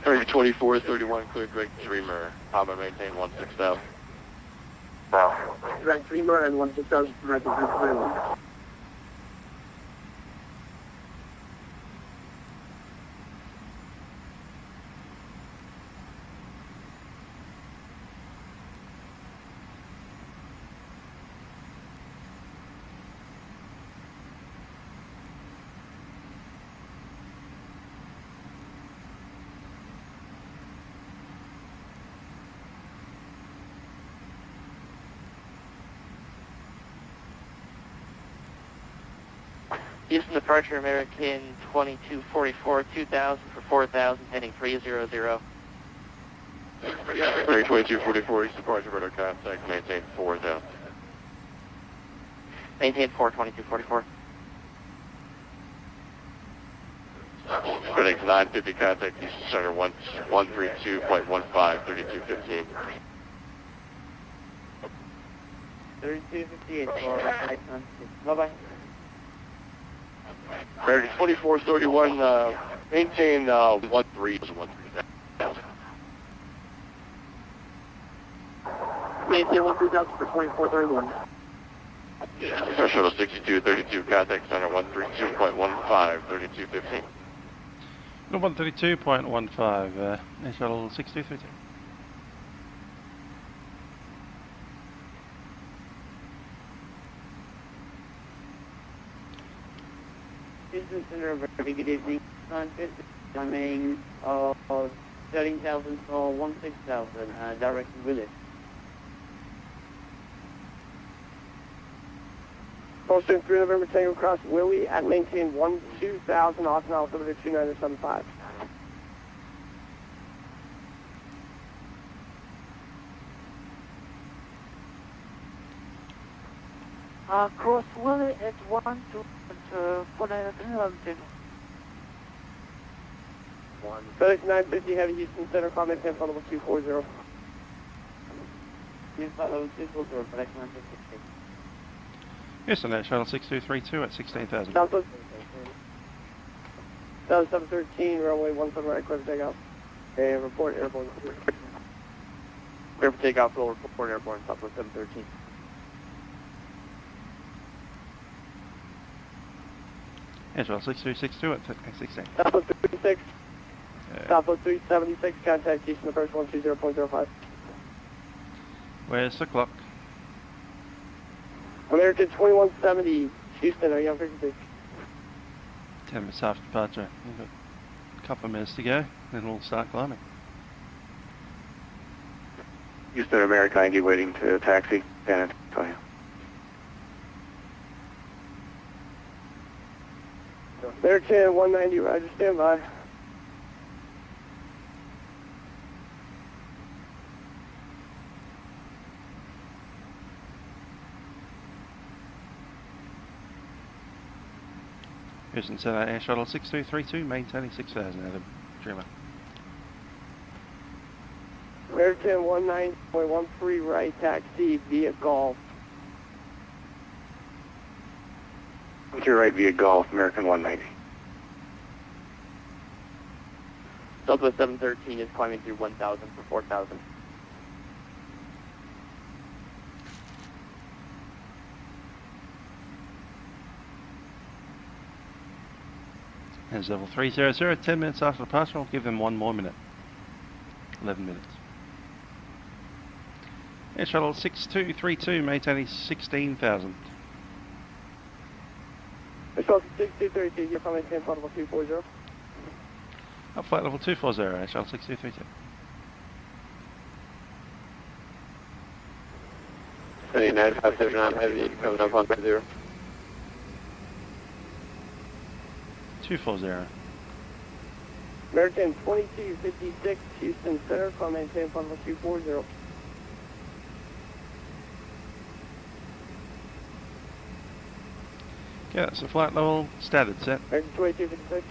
Area 24, 31, clear direct Dreamer. I'm going to maintain 16,000. Direct Dreamer and 16,000 for American Universeport. Houston departure American 2244, 2,000 for 4,000, heading 300. Area 2244, East departure radar contact, maintain 4,000. Maintain 42244. FedEx 950 contact, Houston Center 132.15, 3215. 3258 for FedEx 950. Bye-bye. American 2431, maintain 13,000. Maintain 13,000 for 2431. Shuttle 6232, contact center 132.15, 3215. No, 132.15, Air Shuttle 6232. Houston Center, very good evening. 950, timing of 13,000 for 16,000, direct to Willis. Boston 3 November Tango across Willie at maintain 12,000 off now over to 2975. Cross Willie at 1 to 4911. FedEx 950 Heavy Houston Center, comment 10 level 240. Level 240, FedEx 950. Houston, Air Shuttle 6232 at 16,000. Southwest 713, runway 17 right, clear for takeoff. And report airborne. Clear for takeoff, we'll report airborne, Southwest 713. Air Shuttle 6262 at 16. Southwest 36. Southwest 376, contact Houston, the first 120.05. Where's the clock? American 2170, Houston, are you on frequency? 10 minutes after departure. We've got a couple of minutes to go, then we'll start climbing. Houston, America 90, waiting to taxi, San Antonio. American 190, roger, stand by. Houston Center, Air Shuttle 6232, maintaining 6000 out of Dreamer. American 19.13 right, taxi via Golf. What's your right via Golf, American 190? Southwest 713 is climbing through 1000 for 4000. Here's level 300, 10 minutes after departure, I'll give them 1 more minute. 11 minutes. Air Shuttle 6232, maintaining 16,000. Air Shuttle 6232, you're coming in flight level 240. Up flight level 240, Air Shuttle 6232. 79, 579, heavy, coming up on 0. 240. American 2256, Houston Center, climb maintain flight level 240. Okay, that's the flight level, standard set. American 2256.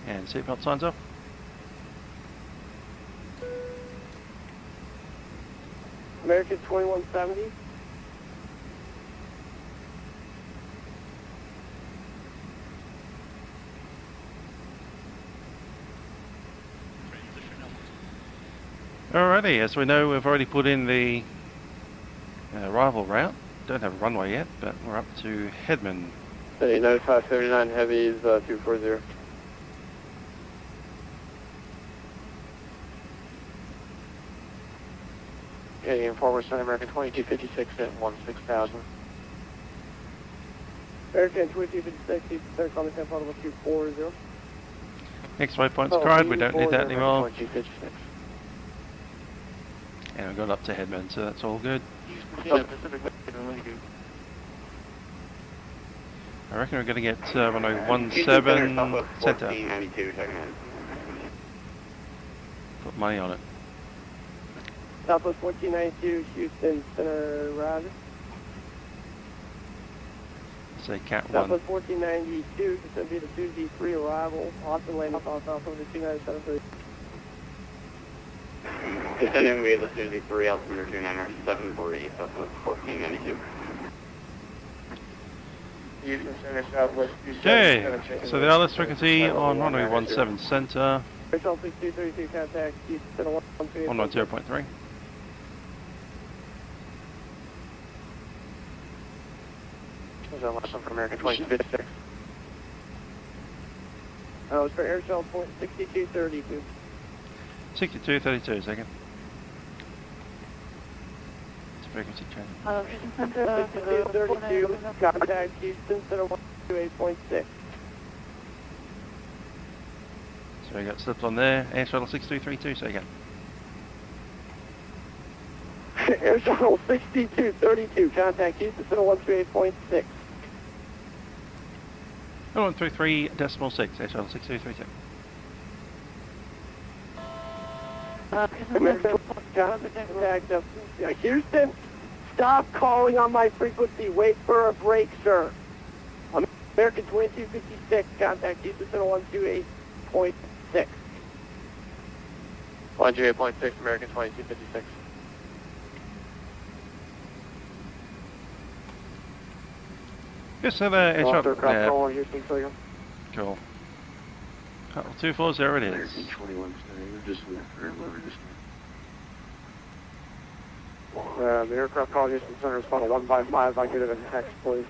And seatbelt signs off. American 2170. Alrighty, as we know, we've already put in the arrival route. Don't have a runway yet, but we're up to Hedman. 79, 579, heavy is 240. Canadian forward center, American 2256 at 16,000. American 2256, Houston Center, climb maintain flight level 240. Next waypoint's cried, we don't need that anymore. 2256. And we've got up to Hedman, so that's all good. I reckon we're going to get runway 17 center. Put money on it. Southwest 1492, Houston Center, roger. Say Cat 1. Southwest 1492, it's going to be the 2Z3 arrival. Austin landing off over the 297. Descending via the Suzy 3, altimeter 29er, 740, Southwest 1492. Houston Center, Southwest Okay, so the ILS frequency on runway 17 center. Air Shuttle 6232, contact Houston Center 110.3. Is that last one for American 2256? It's for Air Shuttle 6232. 6232, second. It's frequency change. 6232, contact Houston Center 128.6. So we got slipped on there. Air Shuttle 6232, say again. Air Shuttle 6232, contact Houston Center 128.6. 133.6, Air Shuttle 6232. Houston, stop calling on my frequency. Wait for a break, sir. American 2256, contact Houston Center 128.6. 128.6, American 2256. Yes, so Air Shuttle. Houston Center. Cool. 240 it is. 21, just The aircraft call Houston Center, respond 155, if I could have a text, please.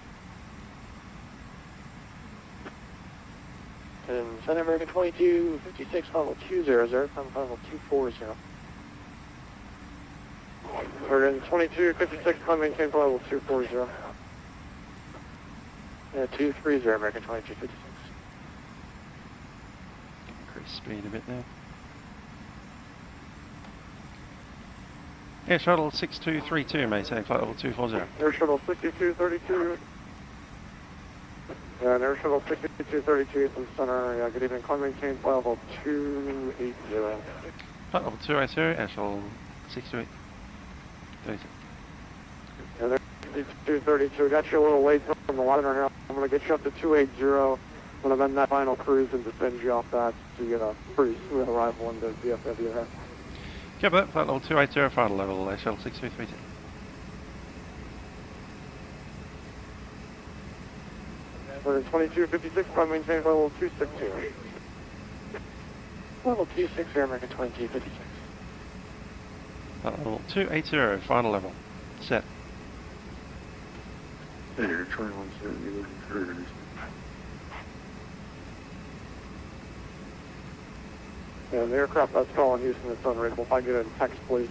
And Center American 2256, level 200, from level 240. American 2256, climb maintain for level 240. 230, American 2256. Increase speed a bit there. Air Shuttle 6232, maintain flight level 240. Air Shuttle 6232. And Air Shuttle 6232 from Center, good evening, climb maintain flight level 280. Flight level 280, Air Shuttle 6232. 6232. Got you a little late from the liner here. I'm going to get you up to 280. When I'm in that final cruise and descend you off that to get a pretty smooth arrival into DFW here. Copy that, flight level 280, final level, shuttle 6232. We're 2256, prime maintain level 260. Level 260, American 2256. Flight level 280, final level, set. There, 2170, looking for And the aircraft that's calling Houston, it's unreadable. If I get a text, please.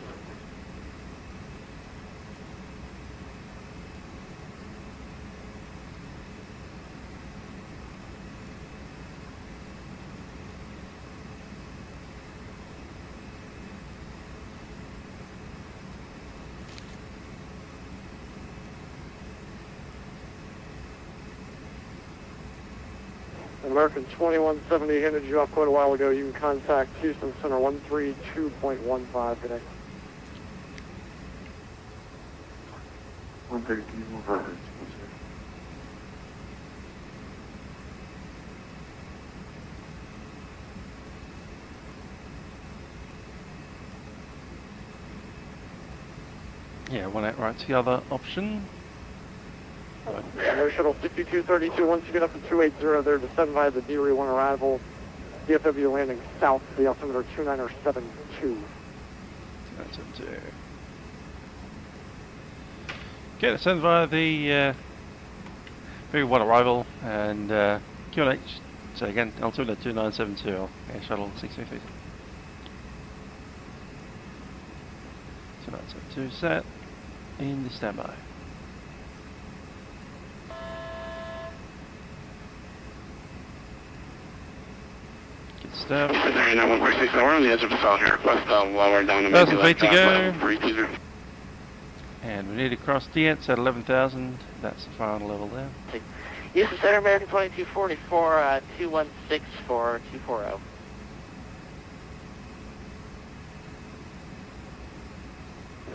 American 2170 handed you off quite a while ago. You can contact Houston Center 132.15 today. 132.15. Yeah, one out right to the other option. Air Shuttle 6232, once you get up to 280 there, descend via the Livery 1 arrival. DFW landing south, the altimeter 2972. 2972. Okay, descend via the Livery 1 arrival and QNH, so again, altimeter 2972, Air Shuttle 6232. 2972 set, in the standby. Stuff. We're on the edge of the south here. Request lower down to 1,000 feet to go. 320. And we need to cross DENTS at 11,000. That's the final level there. Houston Center, American 2244, 216 for 240.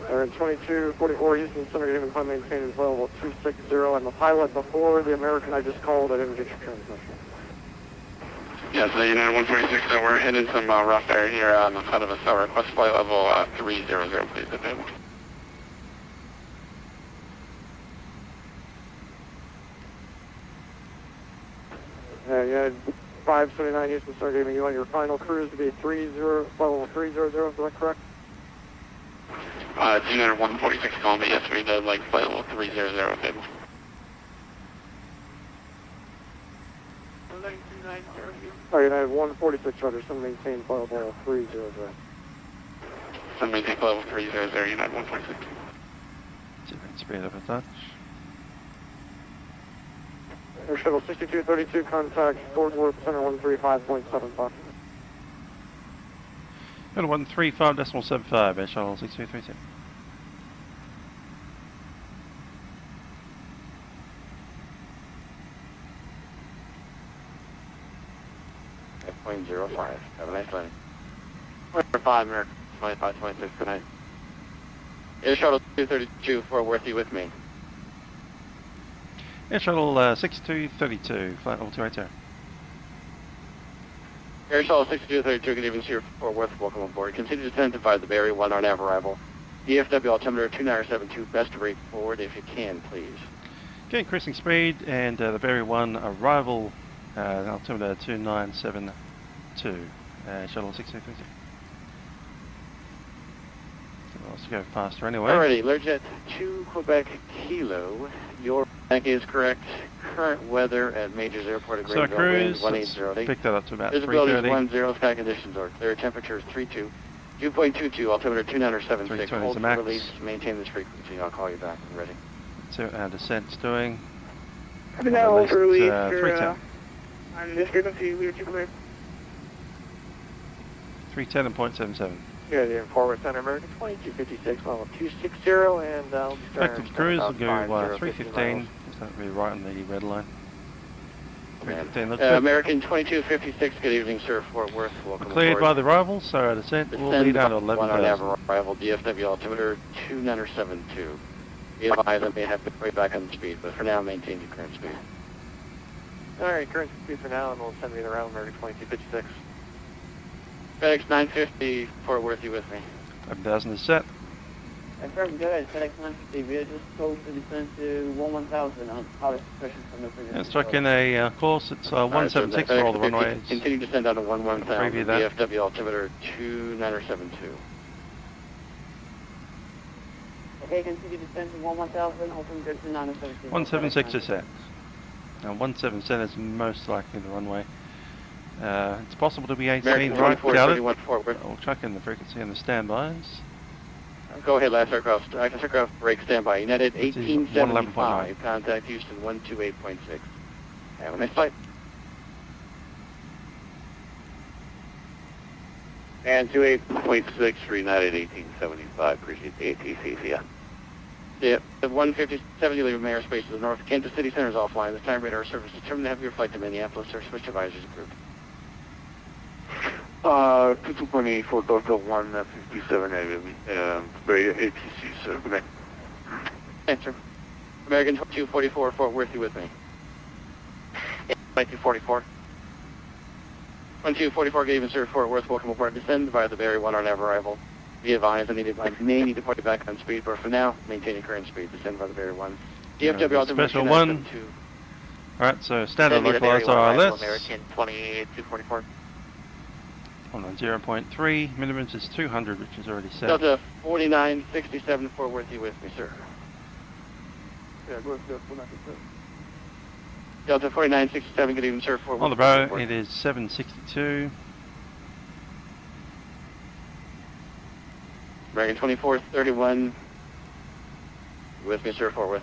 American 2244, Houston Center, getting the climb maintained as well, 260. And the pilot before the American I just called, I didn't get your transmission. Yes, the United 146, we're hitting some rough air here on the side of us, so request flight level 300, please, available. Yeah, 579 Houston Center, giving you on your final cruise to be level 300, is that correct? United 146 calling me, yes, we did, like, flight level 300, available. Oh, United 146, Roger, some maintain flight level 300. Some maintain flight level 300, United 146. Speed up a touch. Air Shuttle 6232, contact Fort Worth Center 135.75. Go to 135.75, Air Shuttle 6232. .05. Have a nice landing. 5, American 2526, good night. Air Shuttle 232, Fort Worth, you with me? Air Shuttle 6232, flight level 280. Air Shuttle 6232, good evening, Sir Fort Worth, welcome aboard. Continue to descend via the Livery 1 on arrival. DFW altimeter 2972, best rate forward if you can, please. Okay, increasing speed and the Livery 1 arrival, altimeter 2972, Shuttle 6232. Let's go faster anyway. Alrighty, Learjet 2 Quebec Kilo. Your bank is correct. Current weather at Majors Airport at So cruise, 180. pick that up to about Visibility is 330. 10, sky conditions are clear. Temperature is 32. 2.22, altimeter 2976. 320 is Hold the for max. release. Maintain this frequency. I'll call you back when ready. So our descent's doing. Copy that, hold for release. 310. On this frequency, we are too clear. 310 and 0.77. Yeah, the Forward Center, American 2256, level 260, and I'll be Back to the cruise, we'll go 315. 315. That'll be right on the red line. 315 looks American 2256, good evening, sir. Fort Worth, welcome cleared aboard. by the arrival, so our descent will lead out to 11,000. Arrival, DFW altimeter 2972. Be advised that may have to bring back on speed, but for now, maintain your current speed. Alright, current speed for now, and we'll send me around American 2256. FedEx 950, Fort Worth, you with me? 11,000 is set. Confirm, go ahead, FedEx 950, we are just told to descend to 11,000 on hottest pressure from the previous. Yeah, struck in a course, it's 176 for all the runways. Continue to send down to 11,000, Preview that. DFW altimeter 2972. Okay, continue to descend to 11,000, altimeter 2972. 176 is set. Now 177 is most likely the runway. It's possible to be 18 right, doubt it. We'll chuck in the frequency and the standbys. Go ahead, last aircraft. Last aircraft break standby. United 1875. Contact Houston 128.6. Have a nice flight. And 28.6 for United 1875. Appreciate the ATC. See ya. Yeah, the 150-70 leaving airspace to the north. Kansas City Center is offline. This time radar service determined to have your flight to Minneapolis. Sir, switch advisors approved. 2220 for Delta 157 very ATC, sir. Good night. Thanks, sir. American 2244, Fort Worth, you with me? 2244. 2244, good evening, sir. Fort Worth, welcome aboard. Descend via the Barry 1 on nav arrival. Be advised, I may need to put you back on speed, but for now, maintain your current speed. Descend via the Barry 1. DFW, special one. Alright, so standard localized RLS. American 28244. On 0.3, minimums is 200, which is already set. Delta 4967, Fort Worth, you with me, sir? Yeah, go ahead, Delta 4967, good evening, sir. Fort Worth. On the bow, it is 762. American 2431, you with me, sir, Fort Worth.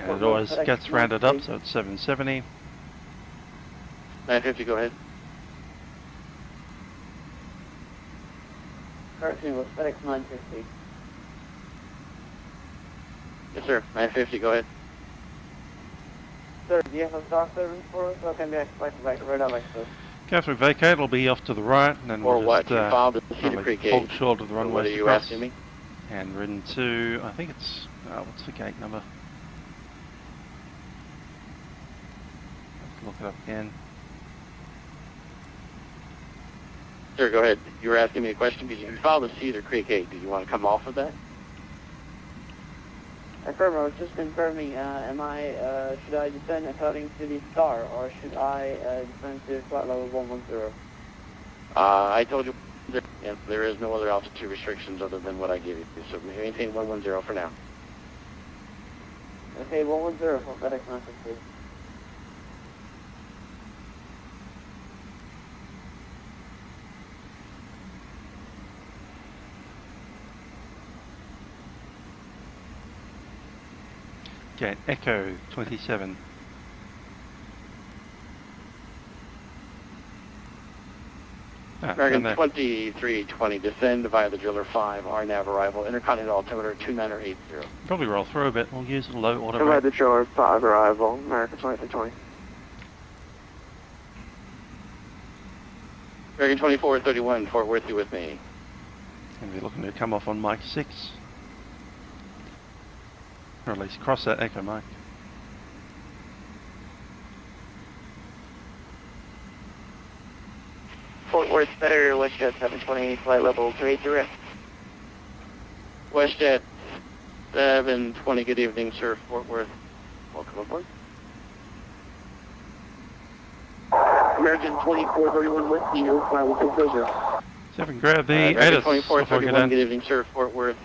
And it always gets rounded up, so it's 770. 950, go ahead. Correction was FedEx 950. Yes, sir. 950, go ahead. Sir, do you have a star service for us, or can we expect back right out like this? Go through vacate, it'll be off to the right, and then Or we'll what? just You filed the Cedar Creek gate. hold short of the runway. What are you across, asking me? and ridden to, I think it's, what's the gate number? Let's look it up again. Sir, go ahead. You were asking me a question because you filed the Cedar Creek gate. Did you want to come off of that? Affirm, I was just confirming, should I descend according to the star, or should I descend to flight level 110? I told you there is no other altitude restrictions other than what I gave you, so maintain 110 for now. Okay, 110 for FedEx 950. Okay, Echo 27. American 2320, descend via the Driller 5, RNAV arrival, Intercontinental altimeter 2980. Probably roll through a bit, we'll use a low auto Provide brake. the Driller 5 arrival, American 2320. American 2431, Fort Worth, you with me? And we're looking to come off on Mike 6. Or at least cross that Echo Mike. Fort Worth Better, WestJet 720, flight level 380. WestJet 720, good evening, sir, Fort Worth. Welcome aboard. American 2431 Whiskey, you'll fly with your pleasure. See if we can grab the American ATIS before we get 2431, in. good evening, sir, Fort Worth.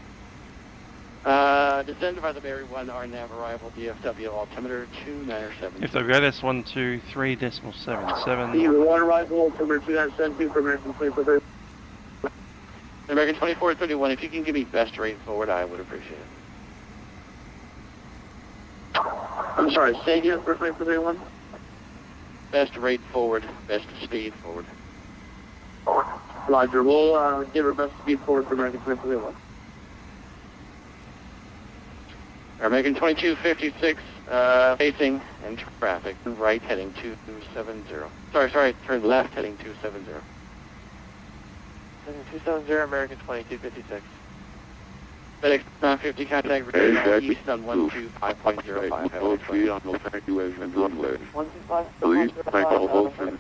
Descend by the Barry 1, RNAV arrival, DFW altimeter 2970. If they've got ATIS 123.77. You one arrival, altimeter 2972 for American 2431. American 2431, if you can give me best rate forward, I would appreciate it. I'm sorry, say again for 2431? Best rate forward, best speed forward. Roger, we'll give our best speed forward for American 2431. American 2256, Facing and traffic, right heading 270. Sorry, turn left heading 270. Heading 270, American 2256. FedEx 950, contact regional east on 125.05. Hold speed on the taxiways and runways. 125. Please take all hosts and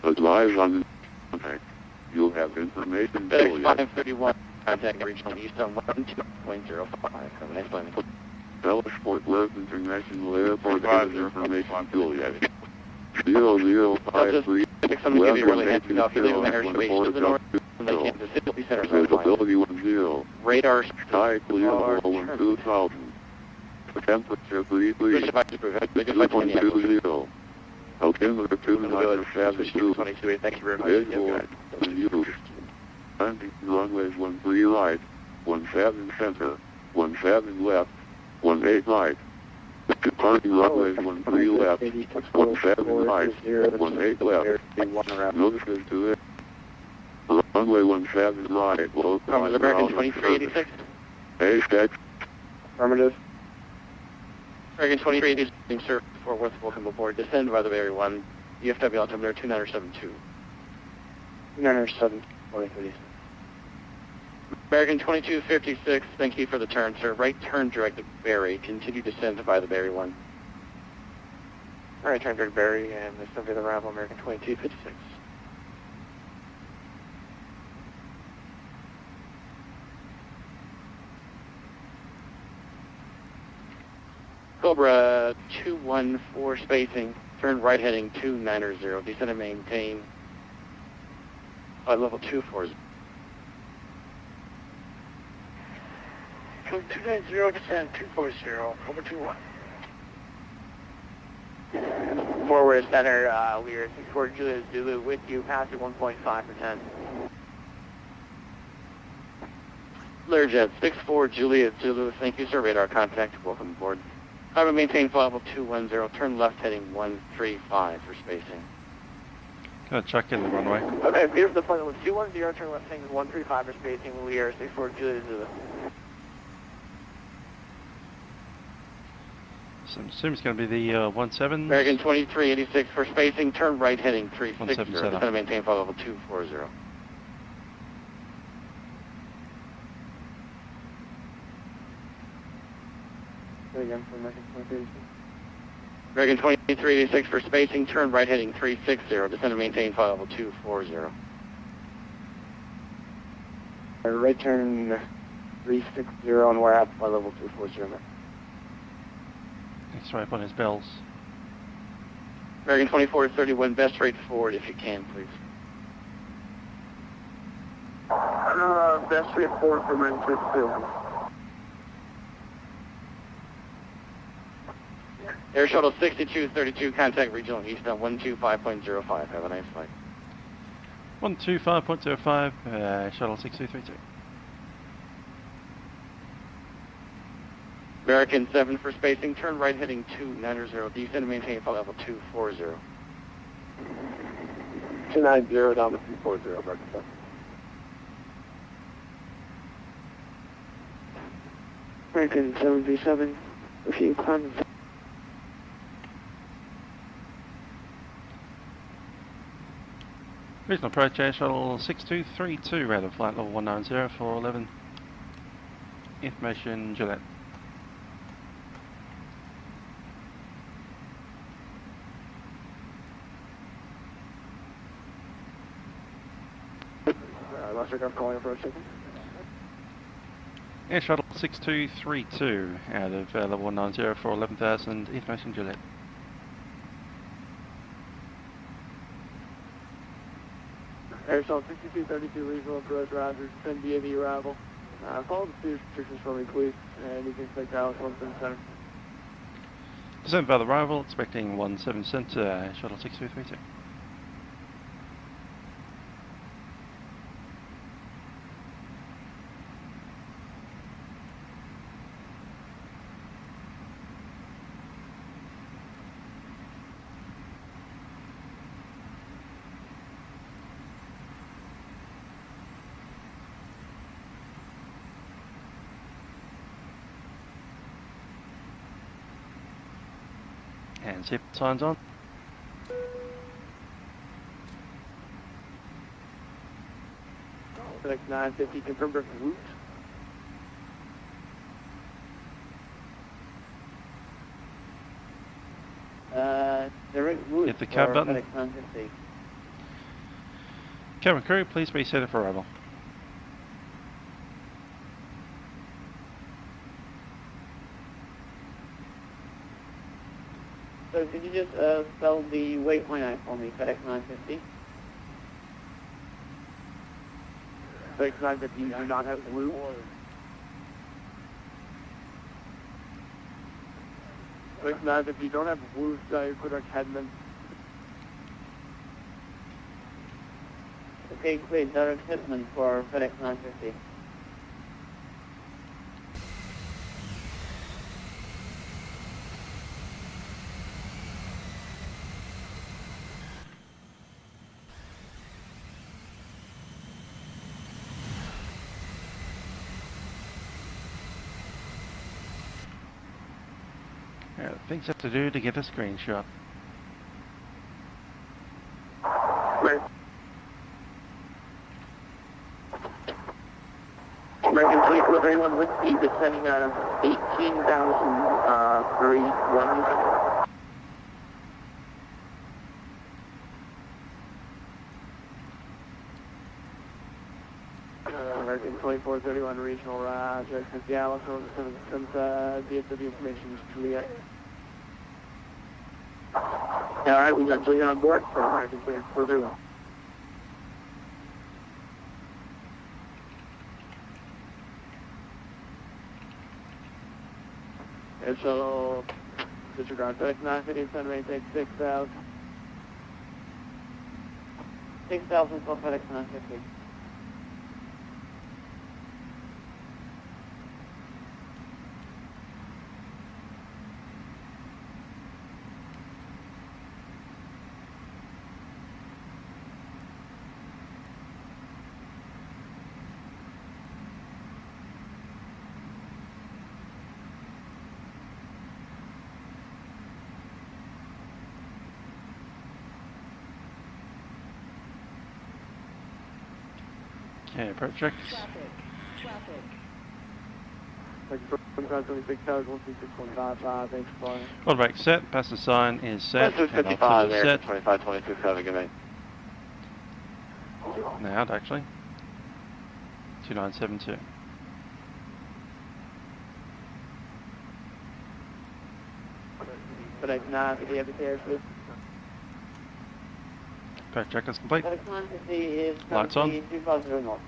advise on contact. You'll have information FedEx fully. 531, contact regional east on 12.05. Have a nice morning. Telesport West International Airport has information Juliet. 0053. Someone give you a really handsome off. You leave the airspace to the north from the Kansas City Center. Visibility 10. Radar Sky clear over 2000. Temperature 33. 2.20. Altimeter 272. Thank you very much. Visual in use. Landing runways 13 right. 17 center. 17 left. 18 right. Departing runways 13 left. 17 right. 18 left. Notices to it. Runway 17 right. Low American 2386. Ajet. Affirmative. American 2386, sir. Fort Worth, welcome aboard. Descend by the Barry 1. DFW altimeter 2972. 907. 4036. American 2256, thank you for the turn, sir. Right turn direct to Barry. Continue descent by the Barry 1. Alright, turn direct Barry, and this will be the arrival, American 2256. Cobra 214 spacing, turn right heading 290, descend and maintain level 240. 290, descend 240, over 21. Forward center, we are 64 Juliet Zulu with you, passing 1.5%. Learjet 64 Juliet Zulu, thank you, sir. Radar contact, welcome aboard. Climb and maintain flight level 210, turn left heading 135 for spacing. Gonna check in the runway. Okay, here's the flight level 210, turn left heading 135 for spacing, we are 64 Juliet Zulu. So I assume it's going to be the 17. American 2386 for spacing, turn right heading 360, 17 descend and maintain flight level 240. Again for American 2386. American 2386 for spacing, turn right heading 360, descend and maintain flight level 240. Right turn 360 and we're at flight level 240. Next right on his bells. American 2431, best rate forward if you can, please. Best rate forward for American 2. Air Shuttle 6232, contact regional east on 125.05. Have a nice flight. 125.05, shuttle 6232. American 7 for spacing, turn right heading 290, descend and maintain flight level 240. 290 down to 240, American 7. American 737, if you climb. Regional approach Air Shuttle 6232, radar flight level 190 for 11. Information Gillette. Lifecam calling approach second. Air Shuttle 6232 out of level 190 for 11,000. Information Gillette. Air Shuttle 6232, regional approach, roger, send DAV arrival. Follow the speed restrictions for me, please, and you can expect Dallas 17 center. Descent by the arrival, expecting 17 center, Shuttle 6232. And zip signs on. FedEx 950, confirm direct route. Direct route Hit the cab for button. FedEx 950. Cabin crew, please be set for arrival. So could you just spell the waypoint out for me, FedEx 950? FedEx 950, you do not have blue. FedEx 950, you don't have blue, so you could have Cadman. Okay, great. Direct shipment for FedEx 950. Things have to do to get a screenshot. American Fleet with anyone with speed descending out of 18,003 runways. American 2431 regional rise, since Dallas, since DFW information is Juliet. Alright, we got Juliet on board for American 2431. And so, disregard FedEx 950, send maintain 6,000. 6,000 for FedEx 950. Okay, approach checks. Thank you for 126,000, thanks for flying. Order brake set, passenger sign is set, and 55 there, set. 2522, have a good night. Now out actually. 2972. FedEx 950, have the care, please. Approach check is complete. FedEx 950 is Lights on. 250 north.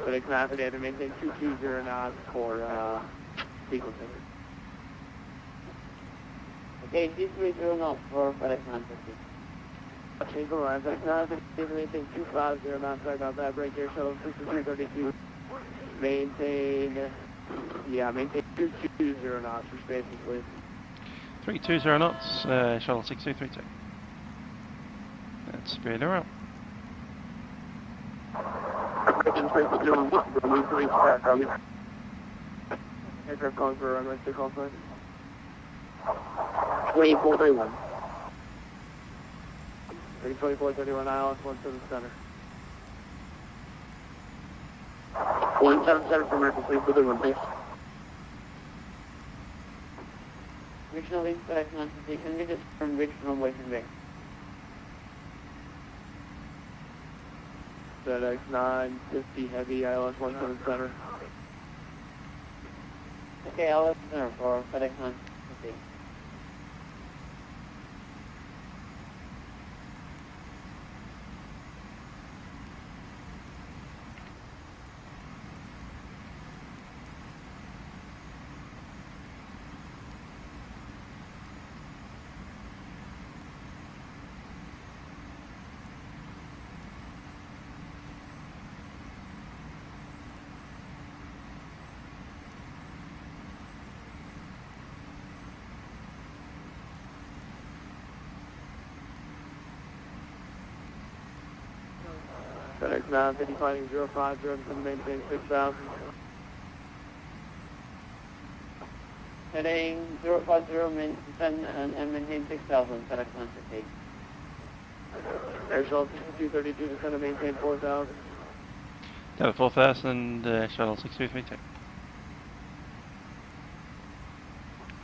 FedEx 950, have to maintain 220 knots for sequencing. Okay, 230 north for FedEx 950. Okay, go on. FedEx 950, maintain 250 knots. Sorry about that. Break here, shuttle 6332. Maintain 220 knots for spacing, please. 320 knots, shuttle 6232. Let's speed her up. Aircraft calling for runway 6 call sign. 2431. 2431 ILS 17 center. 177 for American Fleet with one, please. Regional wing FedEx 950, can we just from which runway from there? FedEx 950 heavy ILS 17 center. Okay, ILS center for FedEx 950. FedEx 950 climbing 050 to maintain 6,000. Heading 050, and maintain 6,000, FedEx Australia. Airshow 6232, descend and maintain 4,000. Down to 4,000, shuttle 6232.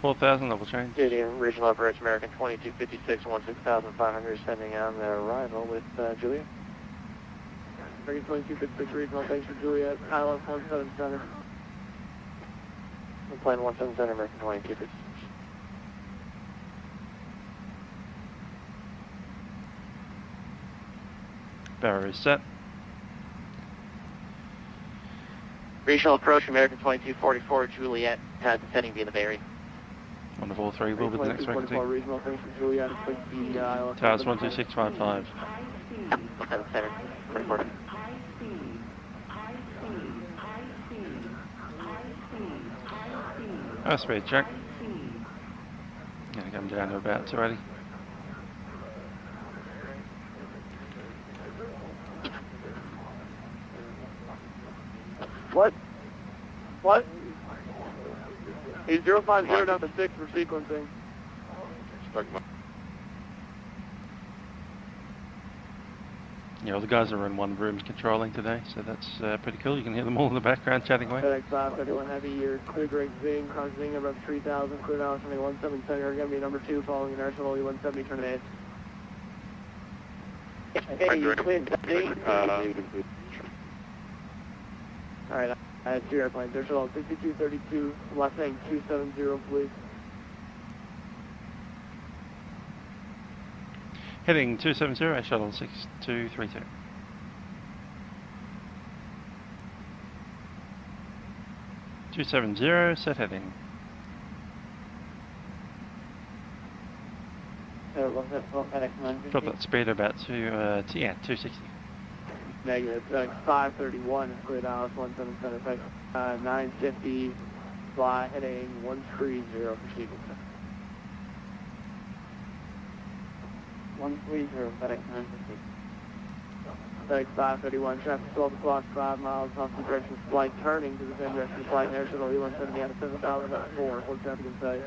4,000, level change. Canadian Regional Operator American 2256, 16,500, sending on their arrival with Juliet. American 2256 Regional, thanks for Juliet. ILS 17 Center. Plane 17 Center, American 2256. Barrier is set. Regional approach American 2244, Juliet, descending via the Barry. 143 will be the next frequency. Regional, thanks for Juliet. Towers 12655. Center, 24. Speed check. Gonna come down to about 280. What? What? He's 050 down to 6 for sequencing. Yeah, all the guys are in one room controlling today, so that's pretty cool. You can hear them all in the background chatting away. FedEx 531 Heavy, you're clear great Zing, cross Zing above 3,000, clear down from the 17 Center, you're going to be number 2 following inertial E170 terminate. Okay, you clear Zing. Alright, I had 2 airplanes. There's all 6232, left hang 270, please. Heading 270, shuttle 6232. Set heading. Drop that speed about to 260. Negative. FedEx 531, clear Dallas 17 Center, FedEx 950, fly heading 130 for sequence. 130, FedEx 950. FedEx 531, traffic 12 o'clock, 5 miles, opposite direction, flight turning to the same direction, flight air shuttle E170 out of 7,000 at 4. What's traffic inside?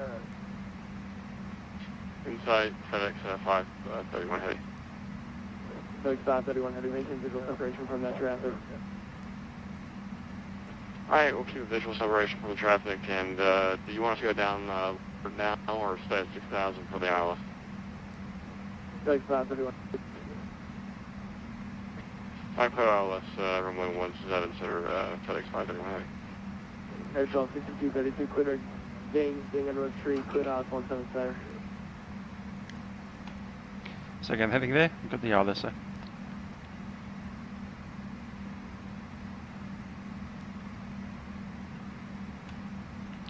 Inside FedEx 531 Heavy. FedEx 531 Heavy, maintain visual separation from that traffic. Alright, we'll keep a visual separation from the traffic, and do you want us to go down now or stay at 6,000 for the ILS? FedEx 531. I put ILS runway 17 Center, FedEx 531 Heavy. Airshow 6232, clear Zing under a tree, clear out 17 Center. So again, heading there, we've got the ILS there.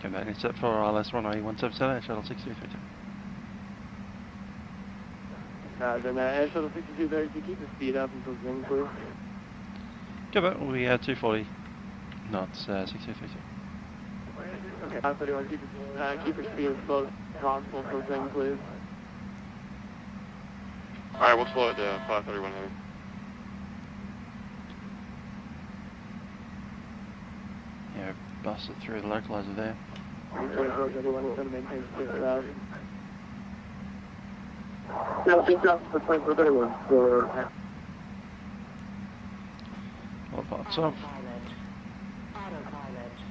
Come back and set for ILS runway 177, shuttle 6232. Then Air Shuttle 6232, keep the speed up until Zing clear. Give it, we 240 knots, 6232. Okay, 531, keep your speed as slow as possible until Zing clear. Alright, we'll slow it to 531 Heavy. Yeah, busted through the localizer there. No, 6,000 for 2431. All parts off.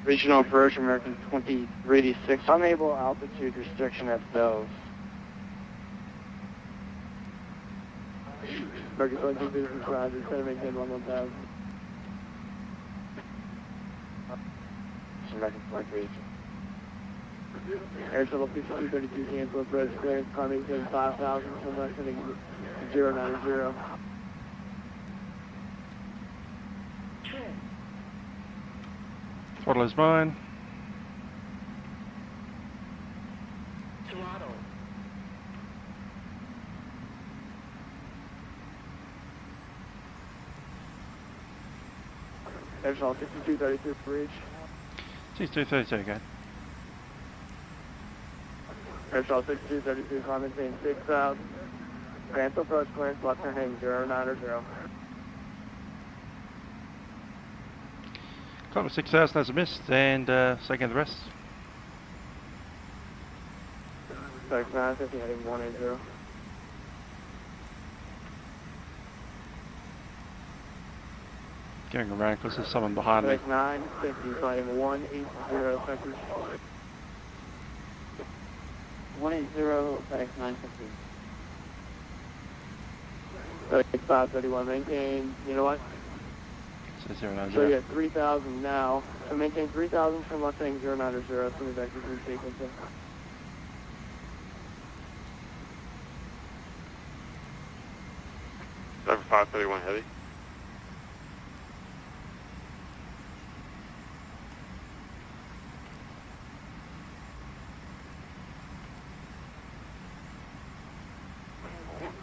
Regional approach American 2086, unable altitude restriction at those. American 22 Roger, center maintain 11,000. American 23. Air Shuttle 6232 cancel, approach clearance, climb maintain 5,000, sometimes heading 090. Throttle is mine. Throttle. Air Shuttle 6232 bridge. 6232 again. Air Shuttle 6232, climb maintain 6,000. Cancel approach clearance, left turn heading 090. Climb 6000 as a missed, and second the rest. FX 950 heading 180. Going around because there's someone behind me. FX 950 flighting 180 sectors. 180, FedEx 950. FX 531, maintain, you know what? So 090. So yeah, 3,000 now. So maintain 3,000 from Mustang 090, so many vectors in sequence. 531 heavy.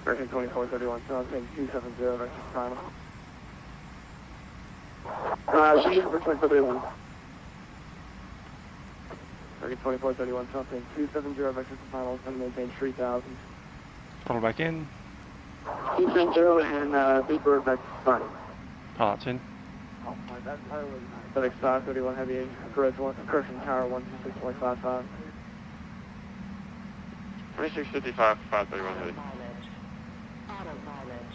American 2431, so I'm saying 270 vectors final. She's for 2431. American 2431, so I'm saying 270 vectors final, and maintain 3,000. Throttle back in. 270 and Beeper vectors final. Pilots in. FedEx 531 heavy, correction tower 126.55. 2655, 531 heavy. Autopilot.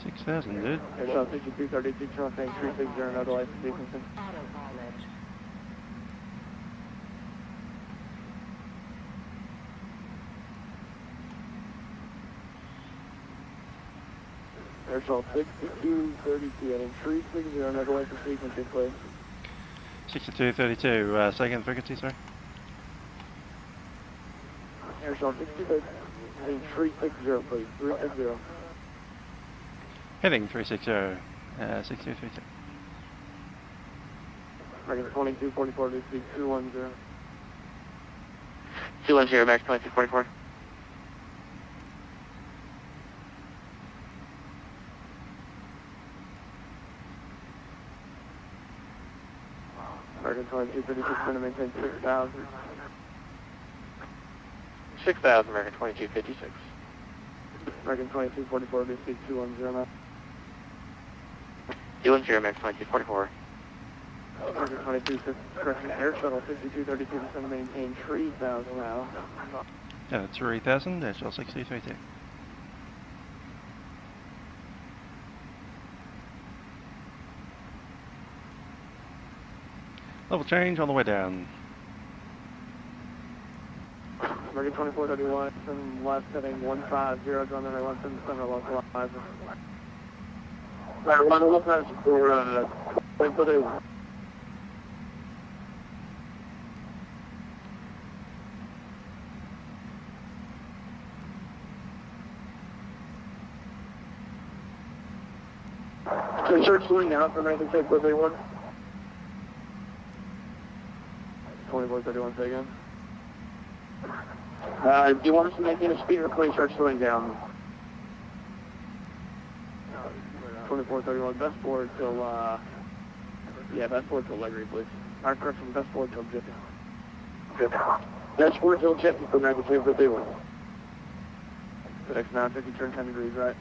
6,000, dude. Airshow 6232, traffic 360, Adelaide sequencing. Autopilot. Airshow 6232, heading 360, Adelaide for sequencing, please. 6232, second frequency, sorry. Airshow 6232, heading 360, please. 360. Heading 360, 6232. American 2244 to speak 210. 210, Max 2244. American 2236, going to maintain 6,000. 6,000, American 2256. American 2244 to speak 210. 210, Max 2244. American 2260, correction, air shuttle 5232, going to maintain 3,000 now. Yeah, 3,000, Airshow 6232. Level change on the way down. American 2431, from left heading 150, John Henry 177, localizer. Right, run a localizer for 2431. Can you start slowing down for American 2431? 2431, say again. Do you want us to maintain a speed or please start slowing down? 2431, best forward till, best forward till Livery, please. Alright, correction, best forward till Jiffy. Good. Best forward till Jiffy for American 2431. FedEx 950, turn 10 degrees, right?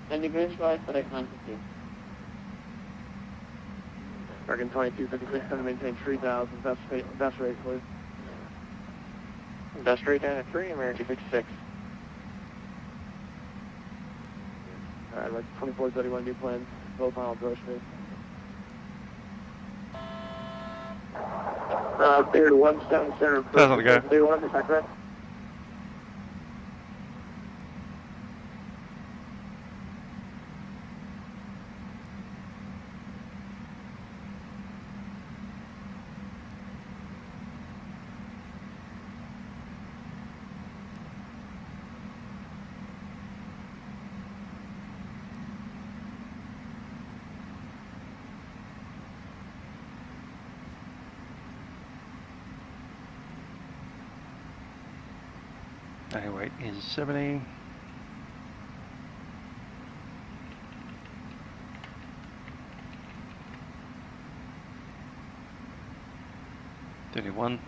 10 degrees, right, FedEx 950. American 2256, going to maintain 3,000, best rate, please. Best rate down at 3, American 56. Alright, like 2431, new plans, low final approach, please. Clear to 177, Doesn't go. Clear 1, is that correct? Air weight is 70. $31.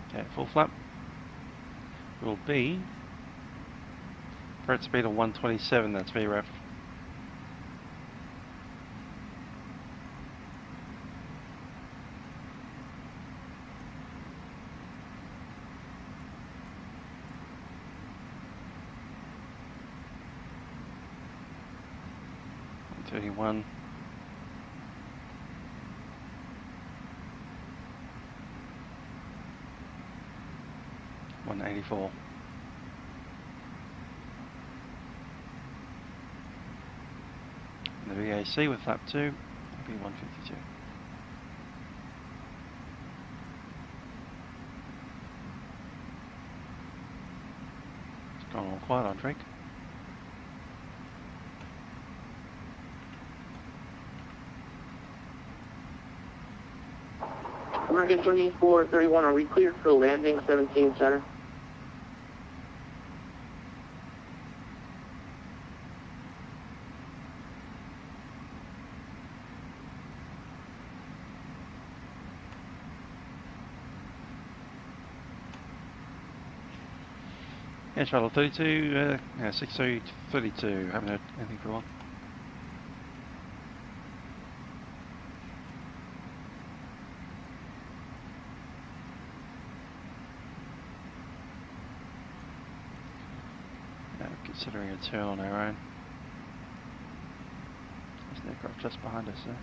Okay, full flap will be Approach speed of 127, that's VREF. One. 184. And the VAC with lap 2 will be 152. It's gone all quiet on Drake. American 2431, are we cleared for landing 17 center? Yeah, Shuttle 32, yeah, 6232, haven't heard anything for a while. Considering a turn on our own. There's an aircraft just behind us there.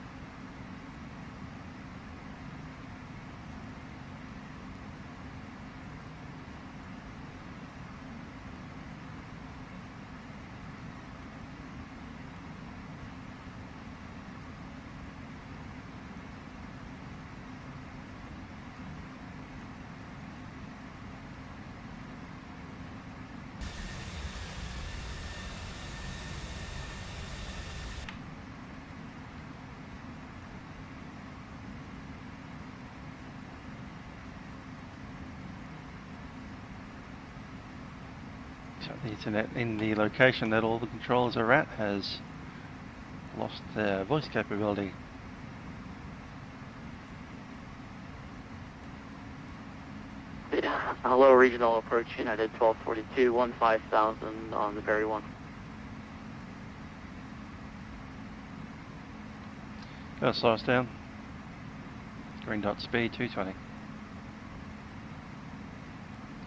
So the internet in the location that all the controllers are at has lost their voice capability. Hello, regional approach United 1242, 15,000 on the Berry 1. Gotta slow us down. Green dot speed 220.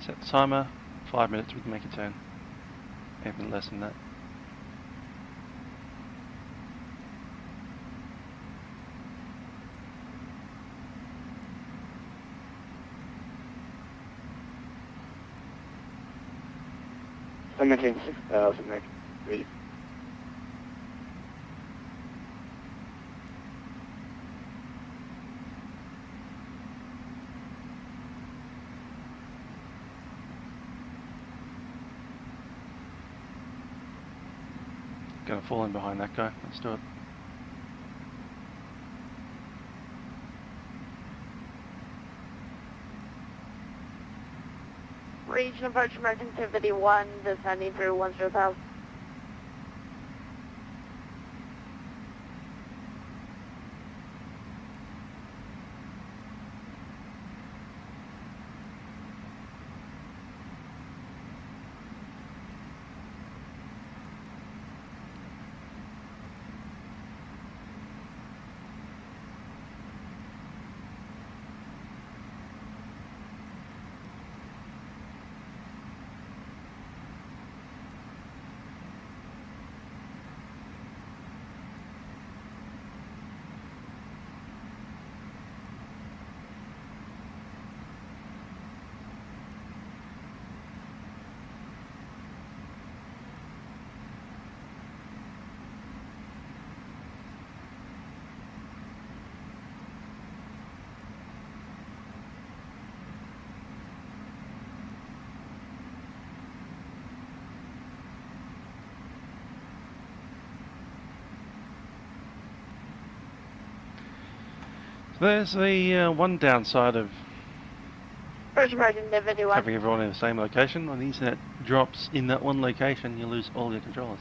Set the timer, 5 minutes we can make a turn. Even less than that. I'm making 6,000 next week. Gonna fall in behind that guy. Let's do it. Region approach American 251, descending through 10,000. There's the one downside of Approach American 251. having everyone in the same location. When the internet drops in that one location, you lose all your controllers.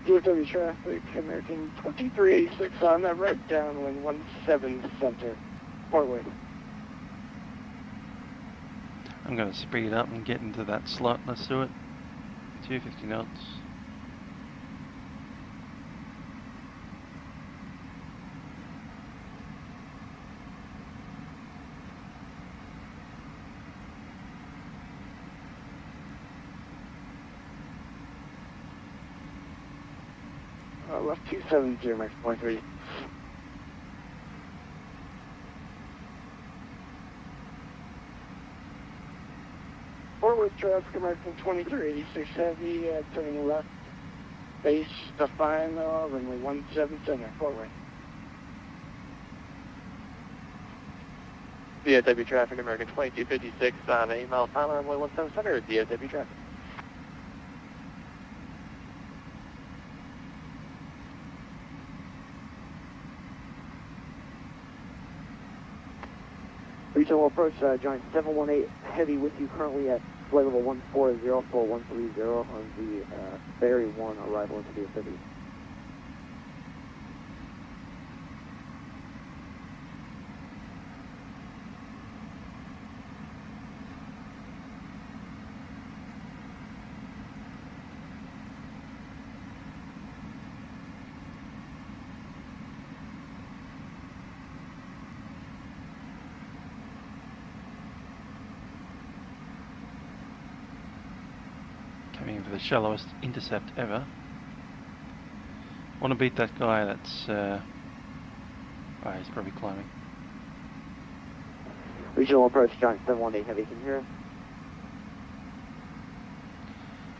DFW traffic, American 2386 on that right downwind 17 center, portway. I'm going to speed up and get into that slot. Let's do it. 250 knots. Left 270, max point 3. Forward traffic, American 2386 heavy, turning left, base to final, runway 17 center, forward. DFW traffic, American 2256 on 8 miles final, runway 17 center, DFW traffic. Regional approach, Giant 718 heavy with you currently at flight level 1404130 on the Ferry 1 arrival into DFW. Coming for the shallowest intercept ever. Want to beat that guy that's... oh, he's probably climbing. Regional approach, Giant 718 heavy, can you hear us?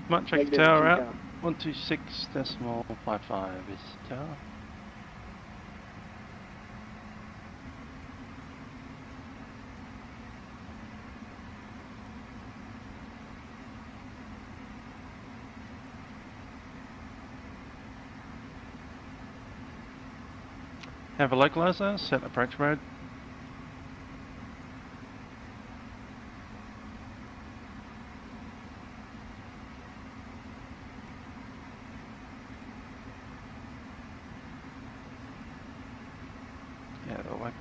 Might check the tower out. 126.55 is the tower. Have a localizer, set approach mode. Yeah, that'll work.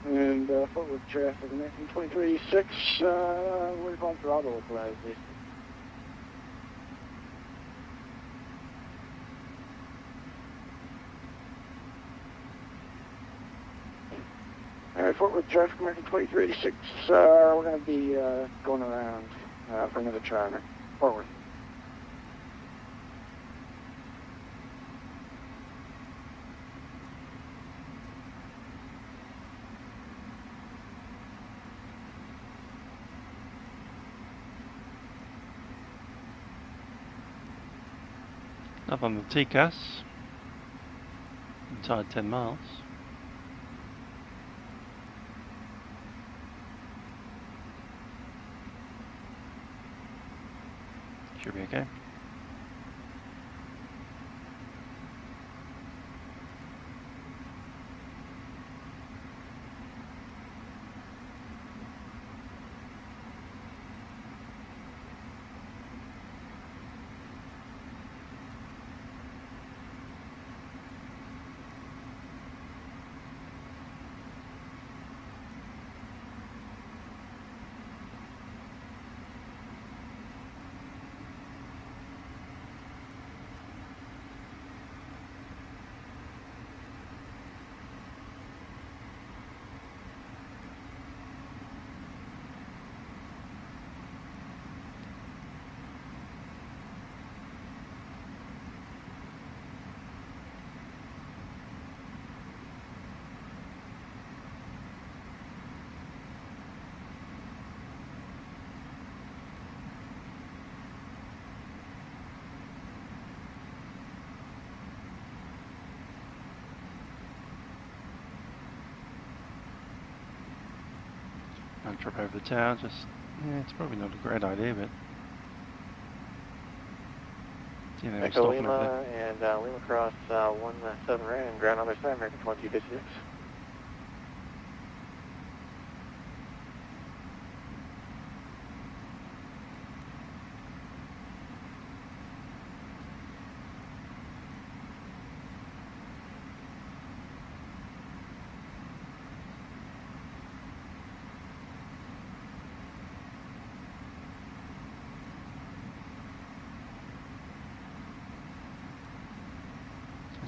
And forward traffic, American 2386, we're going for auto localization. Alright, forward traffic, American 2386, we're going to be going around for another charter. Forward. Up on the TCAS, inside 10 miles. Should be okay. Don't trip over the tower, just, yeah, it's probably not a great idea, but... See, they were Echo stopping Lima over there. and Lima Cross 17 right and ground on their side, American 2256.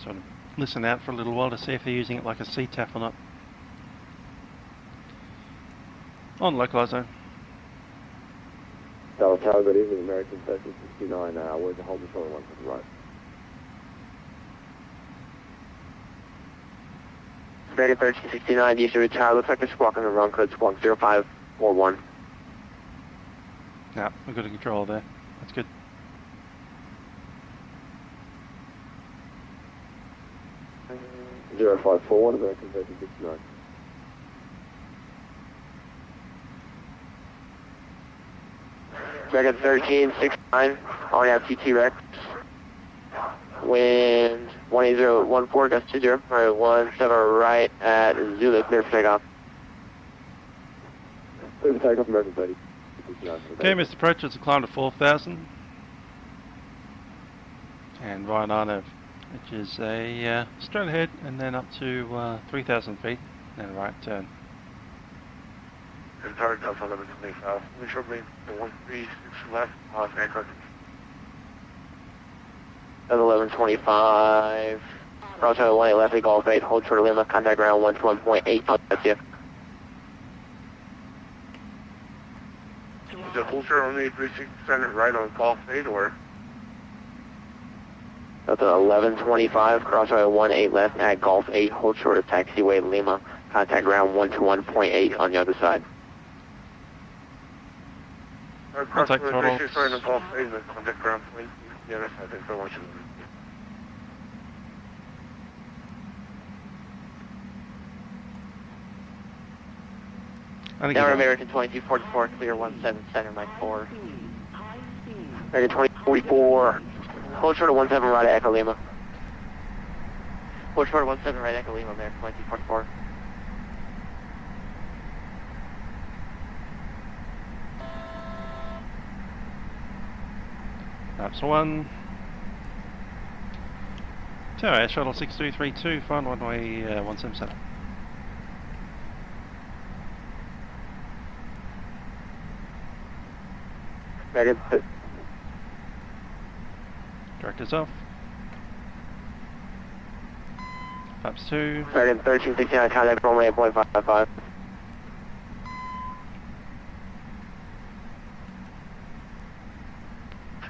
sort of listen out for a little while to see if they're using it like a CTAF or not. On localised zone. Tower, good evening, American 1369, where's the hold the short one to the right? American 1369, you should retire. Looks like they're squawking the wrong code, squawk 0541. Yeah, we're good in control there. That's good. Mm-hmm. 0541, American 1369. American 1369, on have TT Rex. Wind 18014, gust 20, right 17 right at Zulu, clear for takeoff. Clear for takeoff, American 30. Okay, Mr. Approach, it's a climb to 4,000. And right on it, which is a straight ahead and then up to 3,000 feet, and a right turn. And target Delta 1125. Make sure bring the 136 left on Anchor. 1125. Crossroad 18 left, Golf 8, hold short of Lima, contact ground 121.8, that's it. Is it full short only 36 center right on Golf 8 or? That's 1125, crossroad 18 left at Golf 8, hold short of taxiway Lima, contact ground 121.8 on the other side. Contact throttle. Right on Golf 8, contact ground 20, the other side, thanks very much. Now American 2244, clear 17 center, Mike 4. American 2044, hold short of 17 right at Echo Lima. Hold short of 17 right at Echo Lima, American 2244. That's 1. Tower, shuttle 6232, final runway 177. Directors off. Flaps 2. American 1369, contact runway 8.55.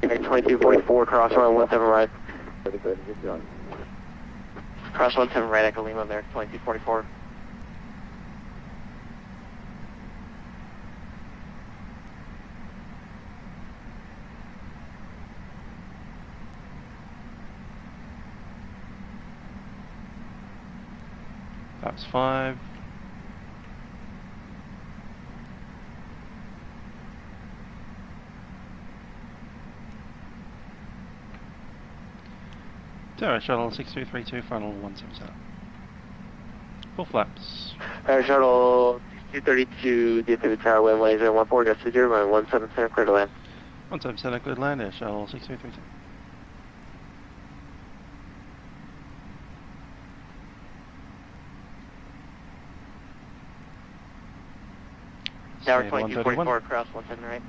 American 2244, cross run 17 right. Cross 17 right, Echo Lima, American 2244. Flaps 5. Tower, shuttle 6232, final 177. Full flaps. Shuttle 232, DFW Tower, wind 1014, gust 20, runway 17 center, clear to land. 17 center, clear to land, air shuttle 6232. Tower 2244, cross 17 right.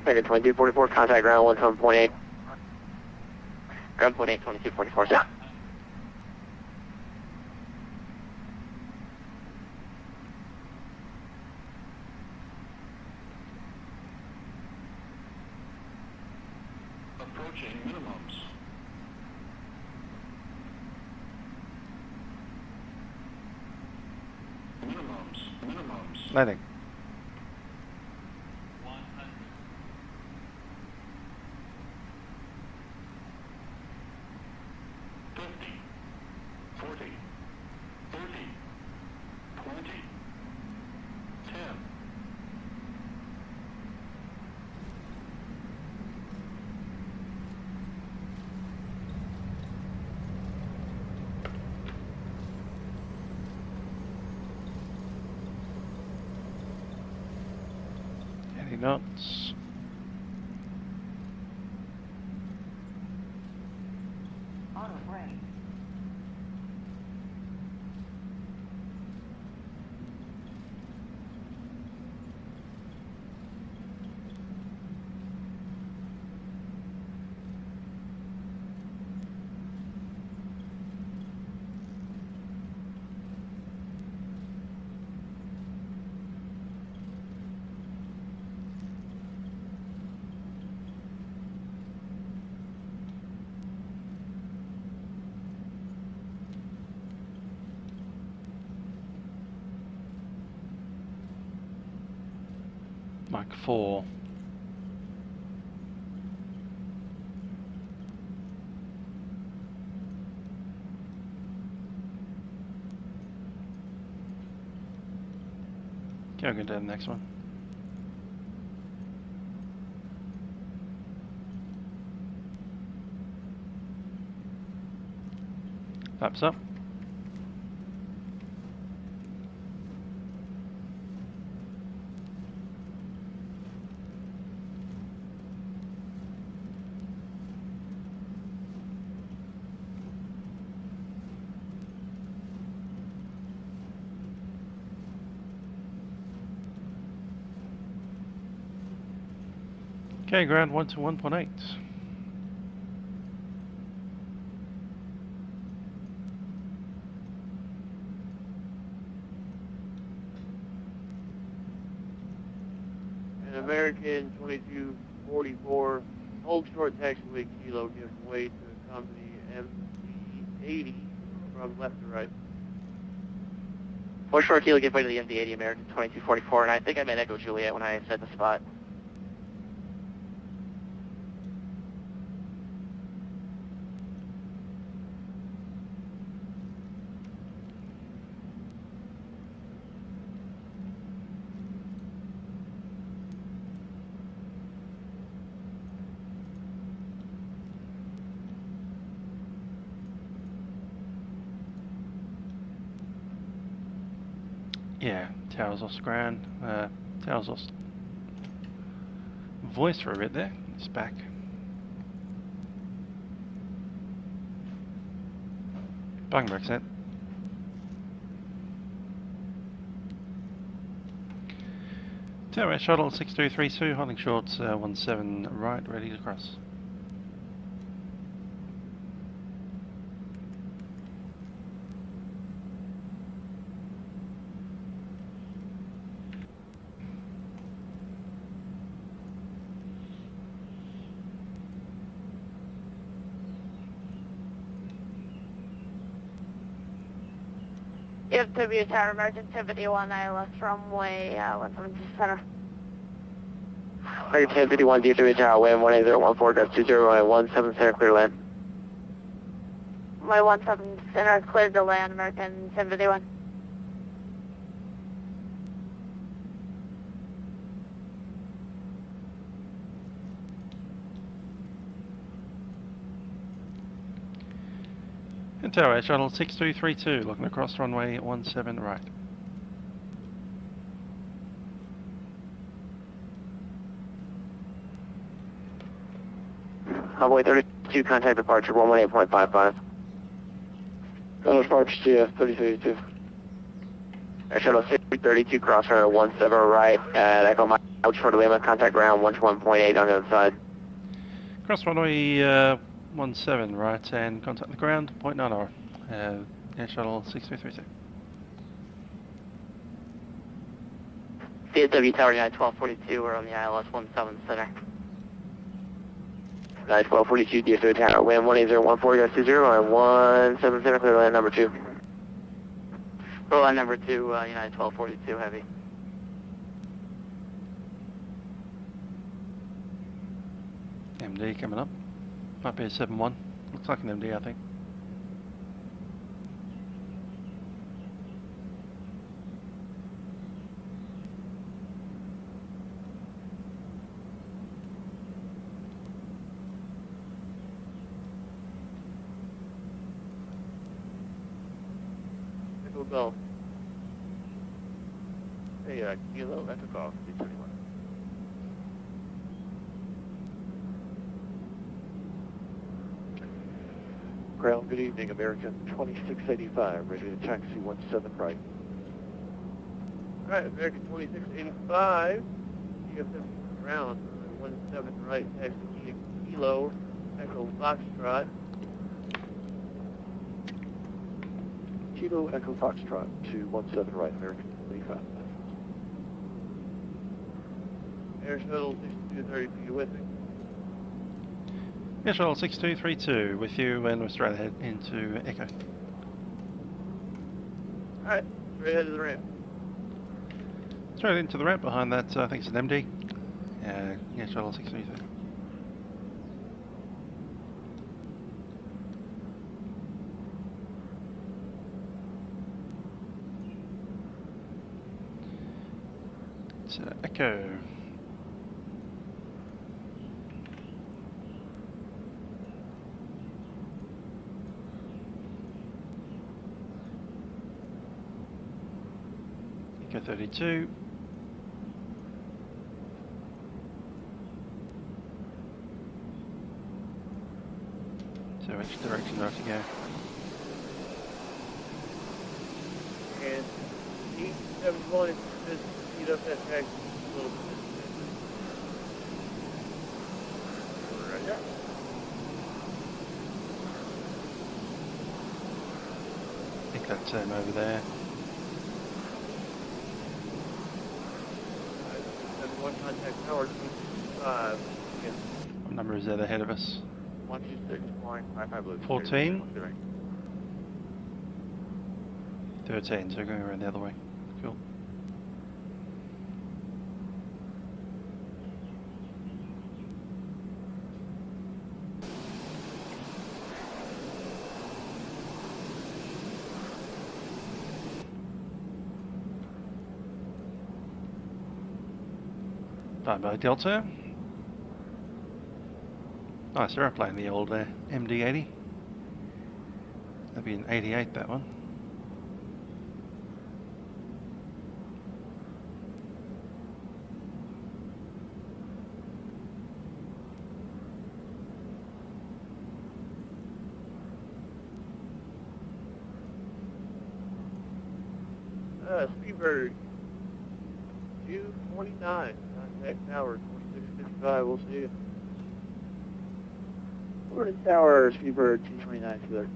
American 2244, contact ground 17.8. Ground 0.8, 2244, yeah. Approaching minimums. Minimums. Landing. 80 knots. Auto brake. like 4. Okay, I'll go to the next one. Flaps up. Okay, ground 1 to 1.8. An American 2244, hold short taxiway kilo, gives way to a company MD80 from left to right. Hold short kilo, give way to the MD80 American 2244, and I think I meant Echo Juliet when I said the spot. Yeah, towers lost ground. Towers lost voice for a bit there. It's back. Bungenberg set. Tower shuttle 6232, holding shorts 17 right, ready to cross. DFW Tower, American 71, ILS runway 170 center. American 1051, DFW Tower, wind 18014, 17 center, clear land. My 17 center, cleared to land, American 1051. And Tower shuttle 6232, looking across runway 17 right. Runway 32, contact departure 118.55. Contact departure CF 3032. Air shuttle 632, cross runway 17 right at Echo Mike, out short of Lima, contact ground 121.8 on the other side. Cross runway 17 right and contact the ground, 0.9 hour. Air shuttle 6232. DFW Tower, United 1242, we're on the ILS 17 center. United 1242, DFW Tower, wind 18014, 20 and 17 clear land number 2. Clear land number 2, United 1242, heavy. MD coming up. Might be a 7-1. Looks like an MD, I think. Echo Golf. Hey, Kilo, Echo Golf, 321. Ground, good evening, American 2685, ready to taxi 17 right. Alright, American 2685, DFW ground, 17 right, taxi Kilo, Echo Foxtrot. Kilo, Echo Foxtrot to 17 right, American 25. Air Shuttle 6232, you with me? Air shuttle 6232 with you, and we're straight ahead into Echo. Alright, straight ahead to the ramp. Straight into the ramp behind that, I think it's an MD. Yeah, shuttle 633. It's Echo. Echo 32. So which direction do I have to go? And E170 is just speed up that taxi a little bit. Right there. I think that's over there. One contact tower, yeah. What number is that ahead of us? 126.55 14? 13, so going around the other way. Cool. Bye-bye Delta. Nice aeroplane, the old MD-80. That'd be an 88, that one. Speedbird 229, contact tower 2655, we'll see you. Florida Tower, Speedbird 229, together.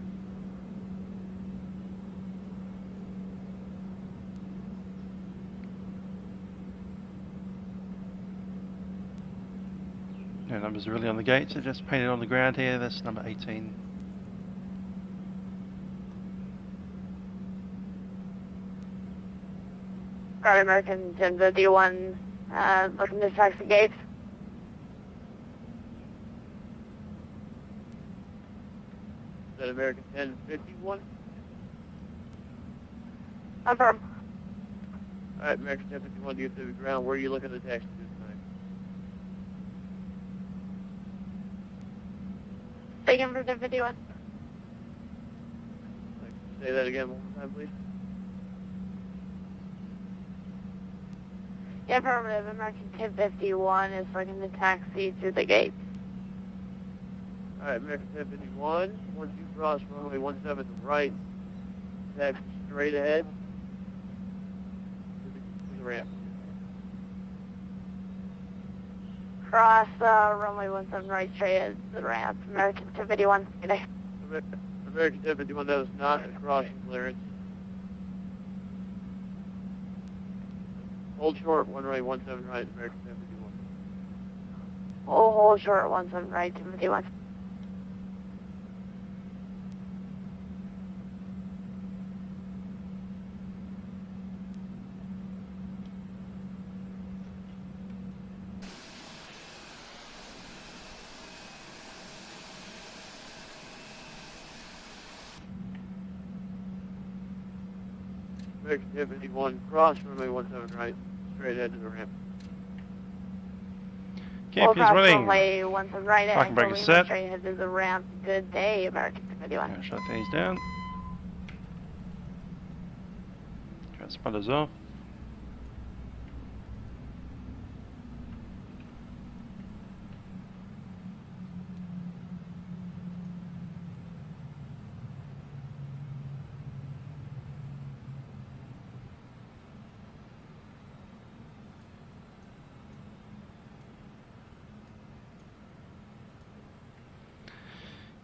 No numbers really on the gates, they're just painted on the ground here. That's number 18. Got American 1051, looking to taxi gates. Is that American 1051? Confirm. Alright, American 1051 to get to the ground. Where are you looking to taxi this time? Taken for 1051. Say that again one more time, please. Yeah, affirmative. American 1051 is looking to taxi through the gate. Alright, American 1051, 12 cross, runway 17 right, taxi straight ahead to the ramp. Cross runway 17 right straight at the ramp. American 1051. Good day. American 1051, that was not a crossing clearance. Hold short, runway 17 right, American 1051. Hold short 17 right, 1051. American 1051, cross runway 17 right, straight ahead to the ramp. Okay, please running. Runway 17 right, Parking brake is set. straight ahead to the ramp. Good day, American 1051. Shut things down. Transponders off.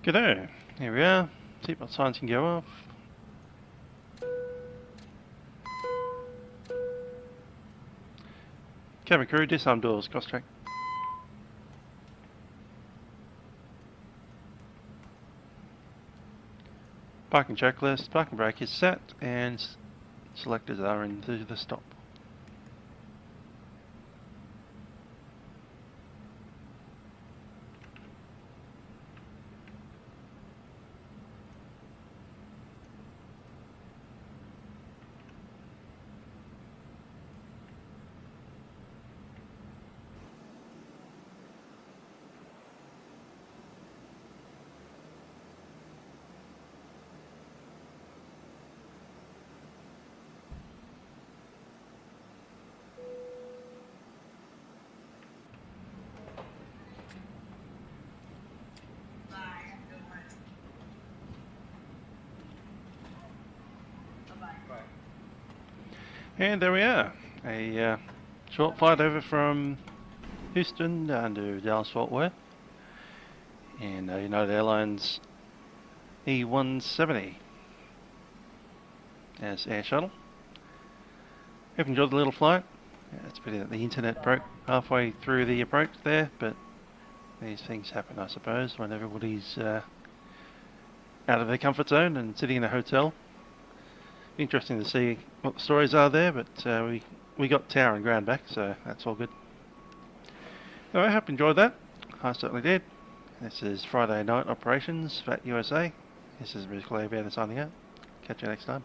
G'day, here we are. Seatbelt signs can go off. Cabin crew, disarm doors, cross track. Parking checklist, parking brake is set and selectors are into the stop. And there we are, a short flight over from Houston down to Dallas Fort Worth, and United Airlines E170 as air shuttle. Hope you enjoyed the little flight. It's a pity that the internet broke halfway through the approach there, but these things happen, I suppose, when everybody's out of their comfort zone and sitting in a hotel. Interesting to see what the stories are there, but we got tower and ground back, so that's all good. Anyway, I hope you enjoyed that. I certainly did. This is Friday Night Operations, VAT USA. This is Musical Aviator signing out. Catch you next time.